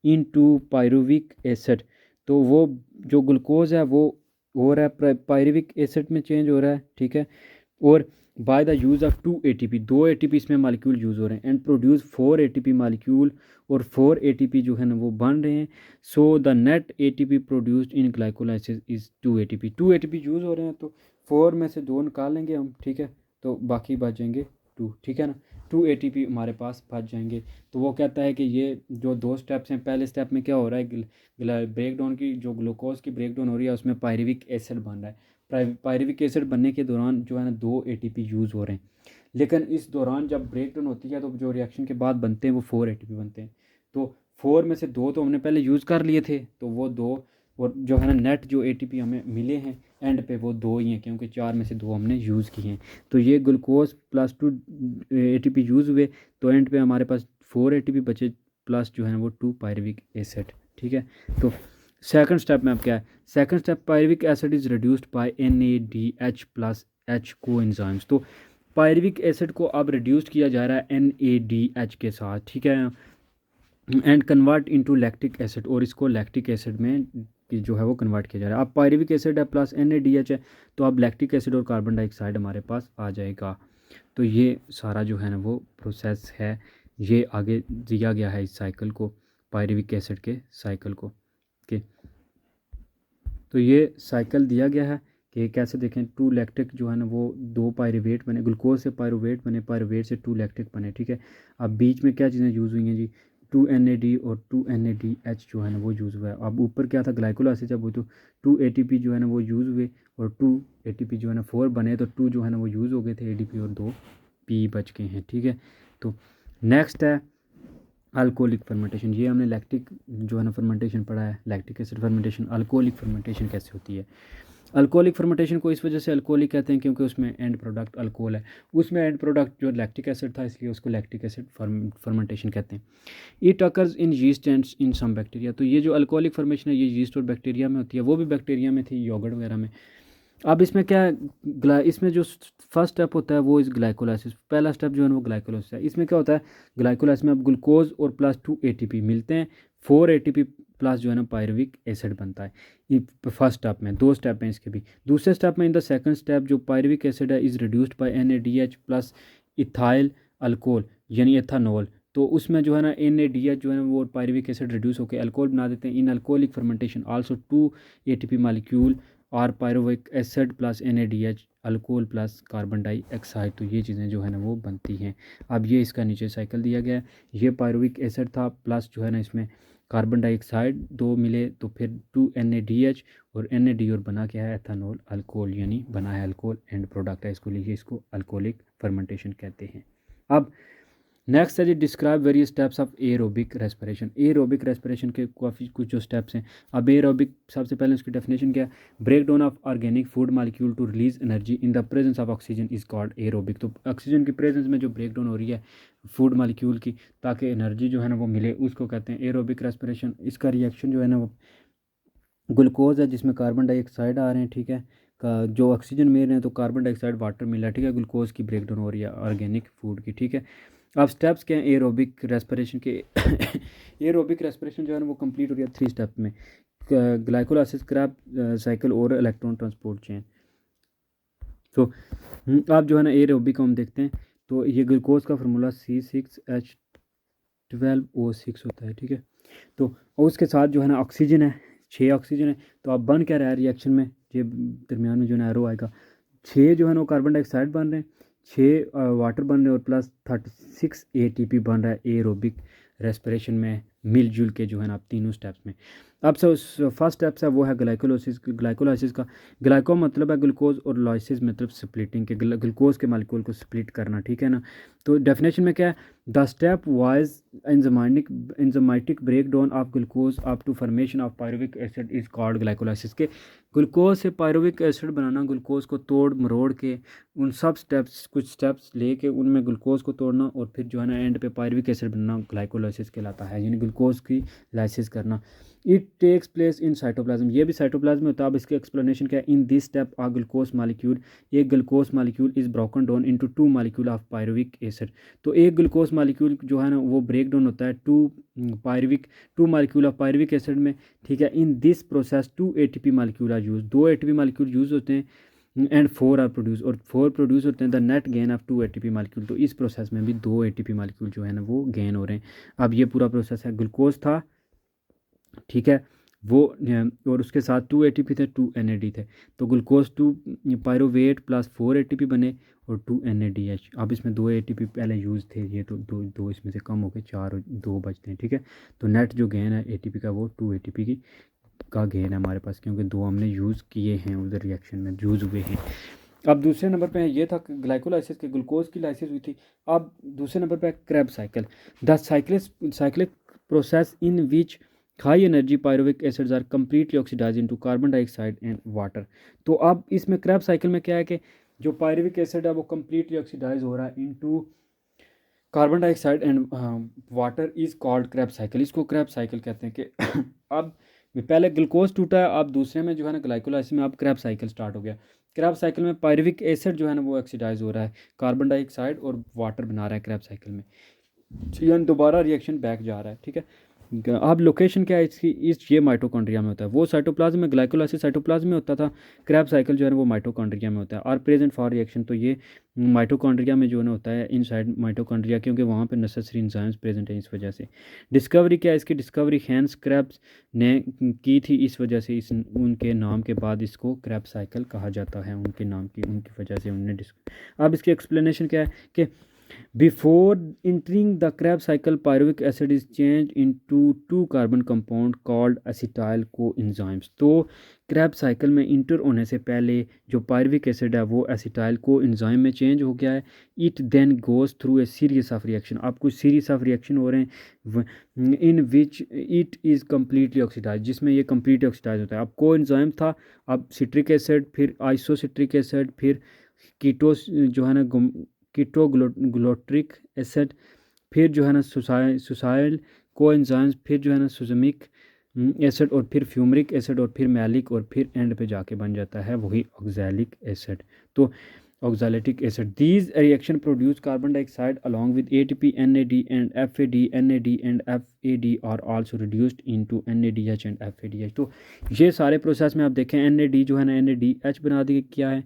इन टू पायरुविक एसिड। तो वो जो ग्लूकोज है वो हो रहा है पायरुविक एसिड में चेंज हो रहा है, ठीक है। और by the use of 2 ATP, 2 ATP इसमें मालिक्यूल यूज़ हो रहे हैं, एंड प्रोड्यूस 4 ATP मालिक्यूल, और 4 ATP जो है ना वो बन रहे हैं। So the net ATP produced in glycolysis is 2 ATP, 2 ATP use हो रहे हैं, तो 4 में से 2 निकाल लेंगे हम, ठीक है, तो बाकी बच जाएंगे 2, ठीक है ना, 2 ATP हमारे पास बच जाएंगे। तो वो कहता है कि ये जो 2 स्टेप्स हैं, पहले स्टेप में क्या हो रहा है, ब्रेक डाउन की जो ग्लूकोज की ब्रेक डाउन हो रही है उसमें पायरुविक एसिड बन रहा है। पायरुविक एसिड बनने के दौरान जो है ना 2 ATP यूज़ हो रहे हैं, लेकिन इस दौरान जब ब्रेक डाउन होती है तो जो रिएक्शन के बाद बनते हैं वो 4 ATP बनते हैं। तो 4 में से 2 तो हमने पहले यूज़ कर लिए थे, तो वो 2, और जो है ना नेट जो ATP हमें मिले हैं एंड पे वो 2 ही हैं, क्योंकि 4 में से 2 हमने यूज़ किए हैं। तो ये ग्लूकोज प्लस 2 ATP यूज़ हुए, तो एंड पे हमारे पास 4 ATP बचे, प्लस जो है ना वो 2 पायरुविक एसिड, ठीक है। तो सेकंड स्टेप में अब क्या है, second step, pyruvic acid is reduced by NADH plus H coenzymes. तो पायरुविक एसिड को अब रिड्यूस्ड किया जा रहा है NADH के साथ, ठीक है, and convert into lactic acid, और इसको लैक्टिक एसिड में जो है वो कन्वर्ट किया जा रहा है। अब पायरुविक एसिड है प्लस NADH है, तो अब लैक्टिक एसिड और कार्बन डाइऑक्साइड हमारे पास आ जाएगा। तो ये सारा जो है ना वो प्रोसेस है, ये आगे दिया गया है इस साइकिल को, पायरुविक एसिड के साइकिल को, ओके। तो ये साइकिल दिया गया है कि कैसे देखें, 2 लैक्टिक जो है ना वो 2 पायरुवेट बने, ग्लूकोज से पायरुवेट बने, पायरुवेट से 2 लैक्टिक बने, ठीक है। अब बीच में क्या चीज़ें यूज़ हुई हैं जी, 2 NAD और 2 NADH जो है ना वो यूज़ हुआ है। अब ऊपर क्या था, ग्लाइकोलाइसिस, जब वो तो 2 ATP जो है ना वो यूज़ हुए, और 2 ATP जो है ना 4 बने, तो 2 जो है ना वो यूज़ हो गए थे ADP, और 2 P बच गए हैं, ठीक है। तो नेक्स्ट है अल्कोहलिक फर्मेंटेशन। ये हमने लैक्टिक जो है ना फर्मेंटेशन पढ़ा है, lactic acid fermentation. Alcoholic fermentation कैसे होती है, अल्कोहलिक फर्मेंटेशन को इस वजह से अल्कोहलिक कहते हैं क्योंकि उसमें एंड प्रोडक्ट अल्कोहल है, उसमें एंड प्रोडक्ट जो लैक्टिक एसिड था, इसलिए उसको लैक्टिक एसिड फर्मेंटेशन कहते हैं। It occurs in yeast and in some bacteria. तो ये जो अल्कोहलिक फॉर्मेशन है ये यीस्ट और बैक्टीरिया में होती है, वो भी बैक्टीरिया में थी, योगर्ट वगैरह में। अब इसमें क्या है, इसमें जो फर्स्ट स्टेप होता है वो इस ग्लाइकोलाइसिस, पहला स्टेप जो है ना वो ग्लाइकोलाइसिस है। इसमें क्या होता है, ग्लाइकोलाइसिस में अब ग्लूकोज और प्लस 2 ATP मिलते हैं, 4 ATP प्लस जो है ना पायरुविक एसिड बनता है। ये फर्स्ट स्टेप में, 2 स्टेप हैं इसके भी। दूसरे स्टेप में, इन द सेकंड स्टेप, जो पायरुविक एसिड है is reduced by NADH plus ethyl alcohol, यानी एथानॉल। तो उसमें जो है ना NADH जो है ना वो पायरुविक एसिड रिड्यूस होकर अल्कोहल बना देते हैं। In alcoholic fermentation also 2 ATP molecule और pyruvic acid plus NADH alcohol plus carbon dioxide. तो ये चीज़ें जो है ना वो बनती हैं। अब ये इसका नीचे साइकिल दिया गया है, ये पायरुविक एसिड था, प्लस जो है ना इसमें कार्बन डाइऑक्साइड 2 मिले, तो फिर 2 NADH और NAD और बना क्या है, एथानॉल अल्कोहल, यानी बना है अल्कोहल, एंड प्रोडक्ट है, इसको लिखिए, इसको अल्कोहलिक फर्मेंटेशन कहते हैं। अब नेक्स्ट है जी, describe various steps of aerobic respiration. Aerobic respiration के काफ़ी कुछ जो स्टेप्स हैं। अब एरोबिक, सबसे पहले उसकी डेफिनेशन क्या है, break down of organic food molecule to release energy in the presence of oxygen is called aerobic. तो ऑक्सीजन की प्रेजेंस में जो ब्रेक डाउन हो रही है फूड मालिक्यूल की, ताकि एनर्जी जो है ना वो मिले, उसको कहते हैं एरोबिक रेस्पिरेशन। इसका रिएक्शन जो है ना वो ग्लूकोज है जिसमें कार्बन डाइऑक्साइड आ रहे हैं, ठीक है, का जो ऑक्सीजन मिल रहे हैं, तो कार्बन डाइऑक्साइड वाटर मिल रहा है, ठीक है, ग्लूकोज की ब्रेक डाउन हो रही है ऑर्गेनिक फूड की, ठीक है। अब स्टेप्स क्या हैं एरोबिक रेस्पिरेशन के एरोबिक रेस्पिरेशन जो है ना वो कंप्लीट हो रही है 3 स्टेप में, ग्लाइकोलाइसिस, क्रैब साइकिल और इलेक्ट्रॉन ट्रांसपोर्ट चेन। तो अब जो है ना एरोबिक को हम देखते हैं, तो ये ग्लूकोज का फार्मूला C6H12O6 होता है, ठीक है। तो उसके साथ जो है ना ऑक्सीजन है, 6 ऑक्सीजन है। तो अब बन क्या रहा है रिएक्शन में, ये दरमियान में जो है एरो आएगा, 6 जो है ना वो कार्बन डाइऑक्साइड बन रहे हैं, 6 वाटर बन रहे हैं, और प्लस 36 ATP बन रहा है एरोबिक रेस्पिरेशन में मिलजुल के, जो है ना आप तीनों स्टेप्स में। अब फर्स्ट स्टेप्स है वो है ग्लाइकोलाइसिस। ग्लाइकोलाइसिस का ग्लाइको मतलब है ग्लूकोज, और लाइसिस मतलब स्प्लिटिंग के, ग्लूकोज के मालिक्यूल को स्प्लिट करना, ठीक है ना। तो डेफिनेशन में क्या है, the step wise enzymatic break down of glucose up to formation of pyruvic acid is called glycolysis. के ग्लूकोज से पायरुविक एसिड बनाना, ग्लूकोज को तोड़ मरोड़ के उन सब स्टेप्स, कुछ स्टेप्स लेके उनमें ग्लूकोज को तोड़ना, और फिर जो है ना एंड पे पायरुविक एसिड बनना, ग्लाइकोलाइसिस कहलाता है, यानी ग्लूकोज की लाइसिस करना। It takes place in cytoplasm, ये भी साइटोप्लाज्म में होता है। अब इसके एक्सप्लेनेशन क्या है, in this step a glucose molecule, एक glucose molecule is broken down into 2 molecule of pyruvic acid. तो एक ग्लूकोज मालिक्यूल जो है ना वो ब्रेक डाउन होता है 2 मालिक्यूल ऑफ पायरुविक एसिड में, ठीक है। In this process 2 ATP molecule are use, 2 ATP molecule use होते हैं एंड 4 आर प्रोड्यूस, और 4 प्रोड्यूस होते हैं the net gain of 2 ATP molecule. तो इस प्रोसेस में भी 2 एटीपी मालिक्यूल जो है ना वो गेन हो रहे हैं। अब ये पूरा प्रोसेस है, ग्लूकोज था, ठीक है, वो और उसके साथ 2 एटीपी थे, 2 एनएडी थे। तो ग्लूकोज 2 पायरोवेट प्लस 4 एटीपी बने और 2 एनएडीएच। अब इसमें 2 एटीपी पहले यूज़ थे, ये तो दो दो इसमें से कम हो गए, 4 और 2 बचते हैं, ठीक है। तो नेट जो गेन है एटीपी का वो 2 एटीपी की का गेन है हमारे पास, क्योंकि 2 हमने यूज़ किए हैं उधर रिएक्शन में, यूज़ हुए हैं। अब दूसरे नंबर पे ये था ग्लाइकोलाइसिस के, ग्लूकोज की लाइसिस हुई थी। अब दूसरे नंबर पे Krebs cycle, the cyclic process in which high energy pyruvic acids are completely oxidise into carbon dioxide and water. तो अब इसमें क्रैब साइकिल में क्या है कि जो पायरुविक एसिड है वो कम्प्लीटली ऑक्सीडाइज हो रहा है into carbon dioxide and water, is called Krebs cycle. इसको क्रैब साइकिल कहते हैं कि अब पहले ग्लूकोज टूटा है, अब दूसरे में जो है ना ग्लाइकोलाइसिस में अब क्रैब साइकिल स्टार्ट हो गया। क्रैब साइकिल में पायरुविक एसिड जो है ना वो ऑक्सीडाइज हो रहा है, कार्बन डाइऑक्साइड और वाटर बना रहा है क्रैब साइकिल में, यानी दोबारा रिएक्शन बैक जा रहा है, ठीक है। अब लोकेशन क्या है इसकी, ये माइटोकॉन्ड्रिया में होता है। वो साइटोप्लाज्म में, ग्लाइकोलाइसिस साइटोप्लाज्म में होता था, क्रैब साइकिल जो है ना वो माइटोकॉन्ड्रिया में होता है। और प्रेजेंट फॉर रिएक्शन, तो ये माइटोकॉन्ड्रिया में जो है ना होता है, इनसाइड माइटोकॉन्ड्रिया, क्योंकि वहाँ पे नेसेसरी एंजाइम्स प्रेजेंट हैं इस वजह से। डिस्कवरी क्या है इसकी, डिस्कवरी हैंस क्रैब्स ने की थी, इस वजह से इस उनके नाम के बाद इसको क्रैब साइकिल कहा जाता है, उनके नाम की उनकी वजह से उन्होंने अब इसकी एक्सप्लेनेशन क्या है कि before entering the Krebs cycle, pyruvic acid is changed into two carbon compound called acetyl coenzymes। तो क्रैब साइकिल में इंटर होने से पहले जो पायरुविक एसिड है वो एसिटाइल को एंजाइम में चेंज हो गया है। It then goes through a series of reaction, अब कुछ सीरीज ऑफ रिएक्शन हो रहे हैं in which it is completely oxidise, जिसमें ये कम्प्लीटली ऑक्सीडाइज होता है। अब को एंजाइम था, अब सिट्रिक एसिड, फिर आइसोसिट्रिक एसिड, फिर कीटोस जो है ना कीटोग्लोट्रिक एसिड, फिर जो है ना सुसाइल कोएंजाइम्स, फिर जो है ना सुजमिक एसिड, और फिर फ्यूमरिक एसिड, और फिर मैलिक, और फिर एंड पे जाके बन जाता है वही ऑक्सैलिक एसिड। तो oxaloacetic acid, these reaction produce carbon dioxide along with ATP, NAD and FAD, NAD and FAD are also reduced into NADH and FADH. तो ये सारे प्रोसेस में आप देखें, एनएडी जो है ना एनएडीएच बना दी, क्या है,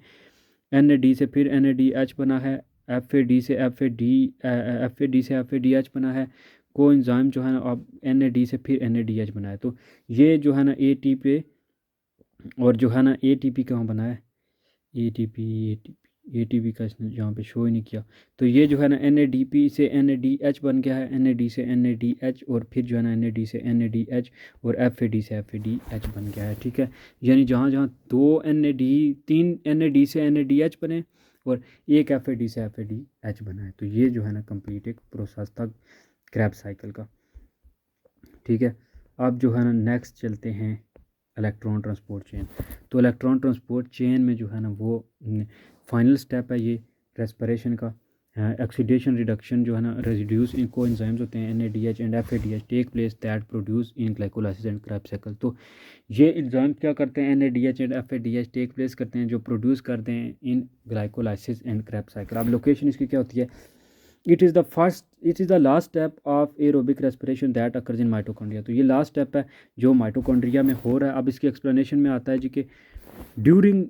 एनएडी से फिर एनएडीएच बना है, एफएडी से एफएडीएच बना है। कोएंजाइम जो है ना अब एनएडी से फिर एनएडीएच बना है। तो ये जो है ना एटी पे, और जो है ना एटीपी कहाँ बना है, एटीपी का इसने यहाँ पे शो ही नहीं किया। तो ये जो है ना एनएडीपी से एनएडीएच बन गया है, एनएडी से एनएडीएच, और फिर जो है ना एनएडी से एनएडीएच, और एफएडी से एफएडीएच बन गया है, ठीक है। यानी जहाँ जहाँ 3 एनएडी से एनएडीएच बने और एक एफएडी से एफएडीएच बना है। तो ये जो है ना कंप्लीट एक प्रोसेस था क्रैब साइकिल का, ठीक है। अब जो है ना नेक्स्ट चलते हैं इलेक्ट्रॉन ट्रांसपोर्ट चेन। तो इलेक्ट्रॉन ट्रांसपोर्ट चेन में जो है ना वो फाइनल स्टेप है ये रेस्पिरेशन का, ऑक्सीडेशन रिडक्शन जो है ना रेजिड्यूस इन कोएंजाइम्स होते हैं NADH and FADH take place that produce in glycolysis and Krebs cycle. तो ये एंजाइम क्या करते हैं, NADH and FADH take place करते हैं, जो प्रोड्यूस करते हैं in glycolysis and Krebs cycle. अब लोकेशन इसकी क्या होती है, it is the last step of aerobic respiration that occurs in mitochondria. तो ये लास्ट स्टेप है जो माइटोकॉन्ड्रिया में हो रहा है। अब इसकी एक्सप्लेनेशन में आता है जी कि during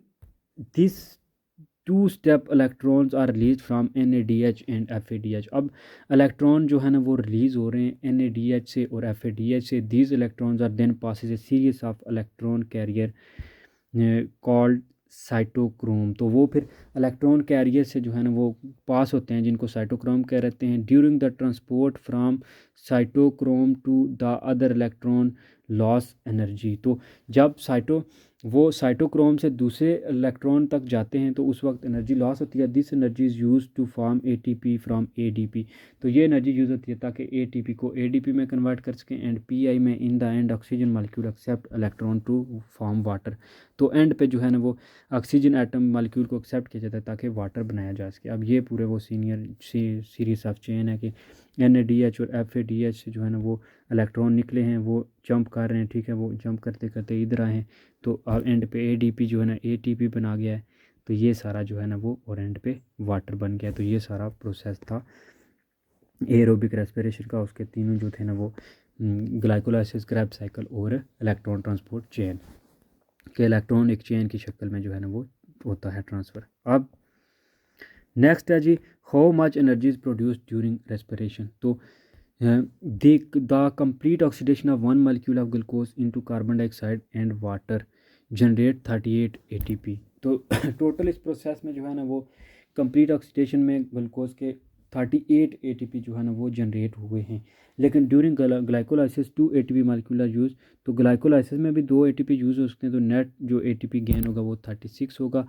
this 2 step electrons are release from NADH and FADH. अब इलेक्ट्रॉन जो है ना वो रिलीज़ हो रहे हैं एनएडीएच से और एफएडीएच से। These electrons are then passes a series of electron carrier called cytochrome. तो वो फिर इलेक्ट्रॉन कैरियर से जो है ना वो पास होते हैं, जिनको साइटोक्रोम कह रहते हैं। During the transport from cytochrome to the other electron loss energy. तो जब साइटोक्रोम से दूसरे इलेक्ट्रॉन तक जाते हैं तो उस वक्त एनर्जी लॉस होती है। This energy is use to form ATP from ADP. तो ये एनर्जी यूज़ होती है ताकि एटीपी को एडीपी में कन्वर्ट कर सकें, एंड पीआई में in the end oxygen molecule accept electron to form water. तो एंड पे जो है ना वो ऑक्सीजन एटम मॉलिक्यूल को एक्सेप्ट किया जाता है ताकि वाटर बनाया जा सके। अब ये पूरे वो सीरीज ऑफ चेन है कि एनएडीएच और एफएडीएच से जो है ना वो इलेक्ट्रॉन निकले हैं, वो जंप कर रहे हैं, ठीक है, वो जंप करते करते इधर आए हैं। तो अब एंड पे एडीपी जो है ना एटीपी बना गया है। तो ये सारा जो है ना वो और एंड पे वाटर बन गया। तो ये सारा प्रोसेस था एरोबिक रेस्पिरेशन का। उसके तीनों जो थे ना वो ग्लाइकोलाइसिस, क्रैब साइकिल और इलेक्ट्रॉन ट्रांसपोर्ट चेन के इलेक्ट्रॉन एक चेन की शक्ल में जो है ना वो होता है ट्रांसफ़र। अब नेक्स्ट है जी, how much energy is produce during respiration. तो the complete oxidation of one molecule of glucose into carbon dioxide and water generate 38 ATP. तो टोटल इस प्रोसेस में जो है ना वो कंप्लीट ऑक्सीडेशन में ग्लूकोज के 38 एटीपी जो है ना वो जनरेट हुए हैं। लेकिन during glycolysis 2 ATP molecule use, तो ग्लाइकोलाइसिस में भी 2 एटीपी यूज़ हो सकते हैं, तो नेट जो एटीपी गेन होगा वो 36 होगा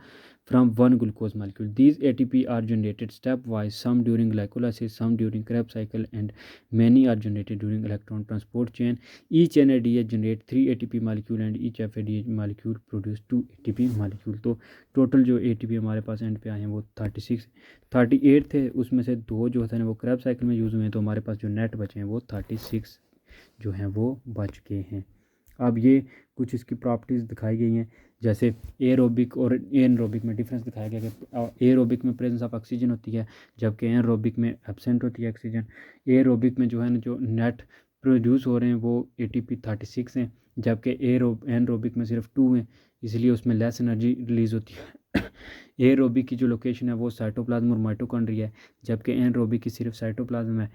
from one glucose molecule. These ATP are generated step wise, some during glycolysis, some during Krebs cycle and many are generated during electron transport chain. Each NADH generate 3 ATP molecule and each FADH molecule produce 2 ATP molecule. तो total जो ATP हमारे पास and पे आए हैं वो 38 थे, उसमें से 2 जो थे ना वो क्रैब साइकिल में यूज़ हुए हैं, तो हमारे पास जो नेट बचे हैं वो 36 जो हैं वो बच गए हैं। अब ये कुछ इसकी प्रॉपर्टीज़ दिखाई गई हैं, जैसे एरोबिक और एनरोबिक में डिफरेंस दिखाया गया कि एरोबिक में प्रेजेंस ऑफ ऑक्सीजन होती है, जबकि एनरोबिक में एब्सेंट होती है ऑक्सीजन। एरोबिक में जो है ना जो नेट प्रोड्यूस हो रहे हैं वो ATP 36 हैं, जबकि एनरोबिक में सिर्फ 2 हैं, इसलिए उसमें लेस एनर्जी रिलीज़ होती है। एरोबिक की जो लोकेशन है वो साइटोप्लाज्म और माइटोकॉन्ड्रिया है, जबकि एनरोबिक की सिर्फ साइटोप्लाज्म है।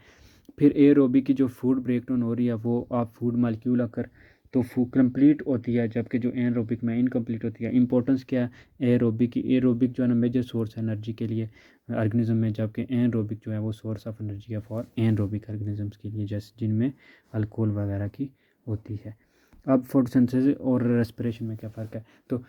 फिर एरोबिक की जो फूड ब्रेक डाउन हो रही है वो आप फूड मालिक्यूल आकर तो फूड कंप्लीट होती है, जबकि जो एनरोबिक में इनकम्प्लीट होती है। इंपॉर्टेंस क्या है एरोबिक की? एरोबिक जो है ना मेजर सोर्स है एनर्जी के लिए ऑर्गेनिज्म में, जबकि एनरोबिक जो है वो सोर्स ऑफ एनर्जी है फॉर एनरोबिक ऑर्गेनिजम्स के लिए, जैसे जिनमें अल्कोहल वगैरह की होती है। अब फोटोसिंथेसिस और रेस्पिरेशन में क्या फ़र्क है? तो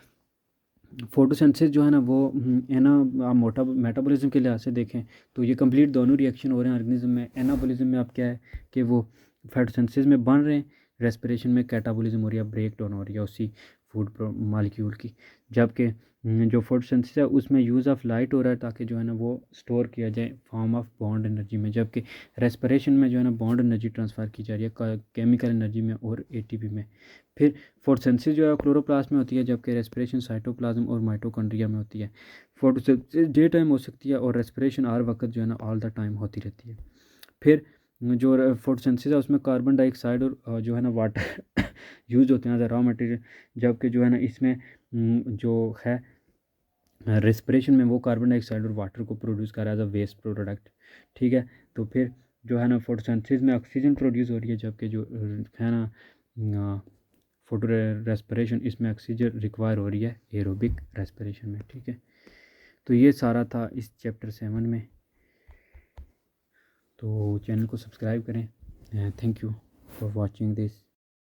फोटोसिंथेसिस जो है ना वो है ना, आप मोटा मेटाबॉलिज्म के लिहाज से देखें तो ये कंप्लीट दोनों रिएक्शन हो रहे हैं ऑर्गेनिज्म में। एनाबॉलिज्म में आप क्या है कि वो फोटोसिंथेसिस में बन रहे हैं, रेस्पिरेशन में कैटाबॉलिज्म हो रही है, ब्रेक डाउन हो रही है उसी फूड मालिक्यूल की। जबकि जो फोटोसिंथेसिस है उसमें यूज़ ऑफ लाइट हो रहा है ताकि जो है ना वो स्टोर किया जाए फॉर्म ऑफ बॉन्ड एनर्जी में, जबकि रेस्पिरेशन में जो है ना बॉन्ड एनर्जी ट्रांसफ़र की जा रही है केमिकल एनर्जी में और ATP में। फिर फोटोसिंथेसिस जो है क्लोरोप्लास्ट में होती है, जबकि रेस्पिरेशन साइटोप्लाज्म और माइटोकॉन्ड्रिया में होती है। फोटोसिंथेसिस डे टाइम हो सकती है और रेस्पिरेशन हर वक्त जो है ना ऑल द टाइम होती रहती है। फिर जो फोटोसिंथेसिस है उसमें कार्बन डाइऑक्साइड और जो है ना वाटर यूज़ होते हैं एज अ रॉ मटेरियल, जबकि जो है ना इसमें जो है रेस्पिरेशन में वो कार्बन डाइऑक्साइड और वाटर को प्रोड्यूस कर रहा है एज अ वेस्ट प्रोडक्ट। ठीक है, तो फिर जो है ना फोटोसिंथेसिस में ऑक्सीजन प्रोड्यूस हो रही है, जबकि जो है ना फोटो रेस्पिरेशन इसमें ऑक्सीजन रिक्वायर हो रही है एरोबिक रेस्पिरेशन में। ठीक है, तो ये सारा था इस चैप्टर 7 में। तो चैनल को सब्सक्राइब करें। Thank you for watching this.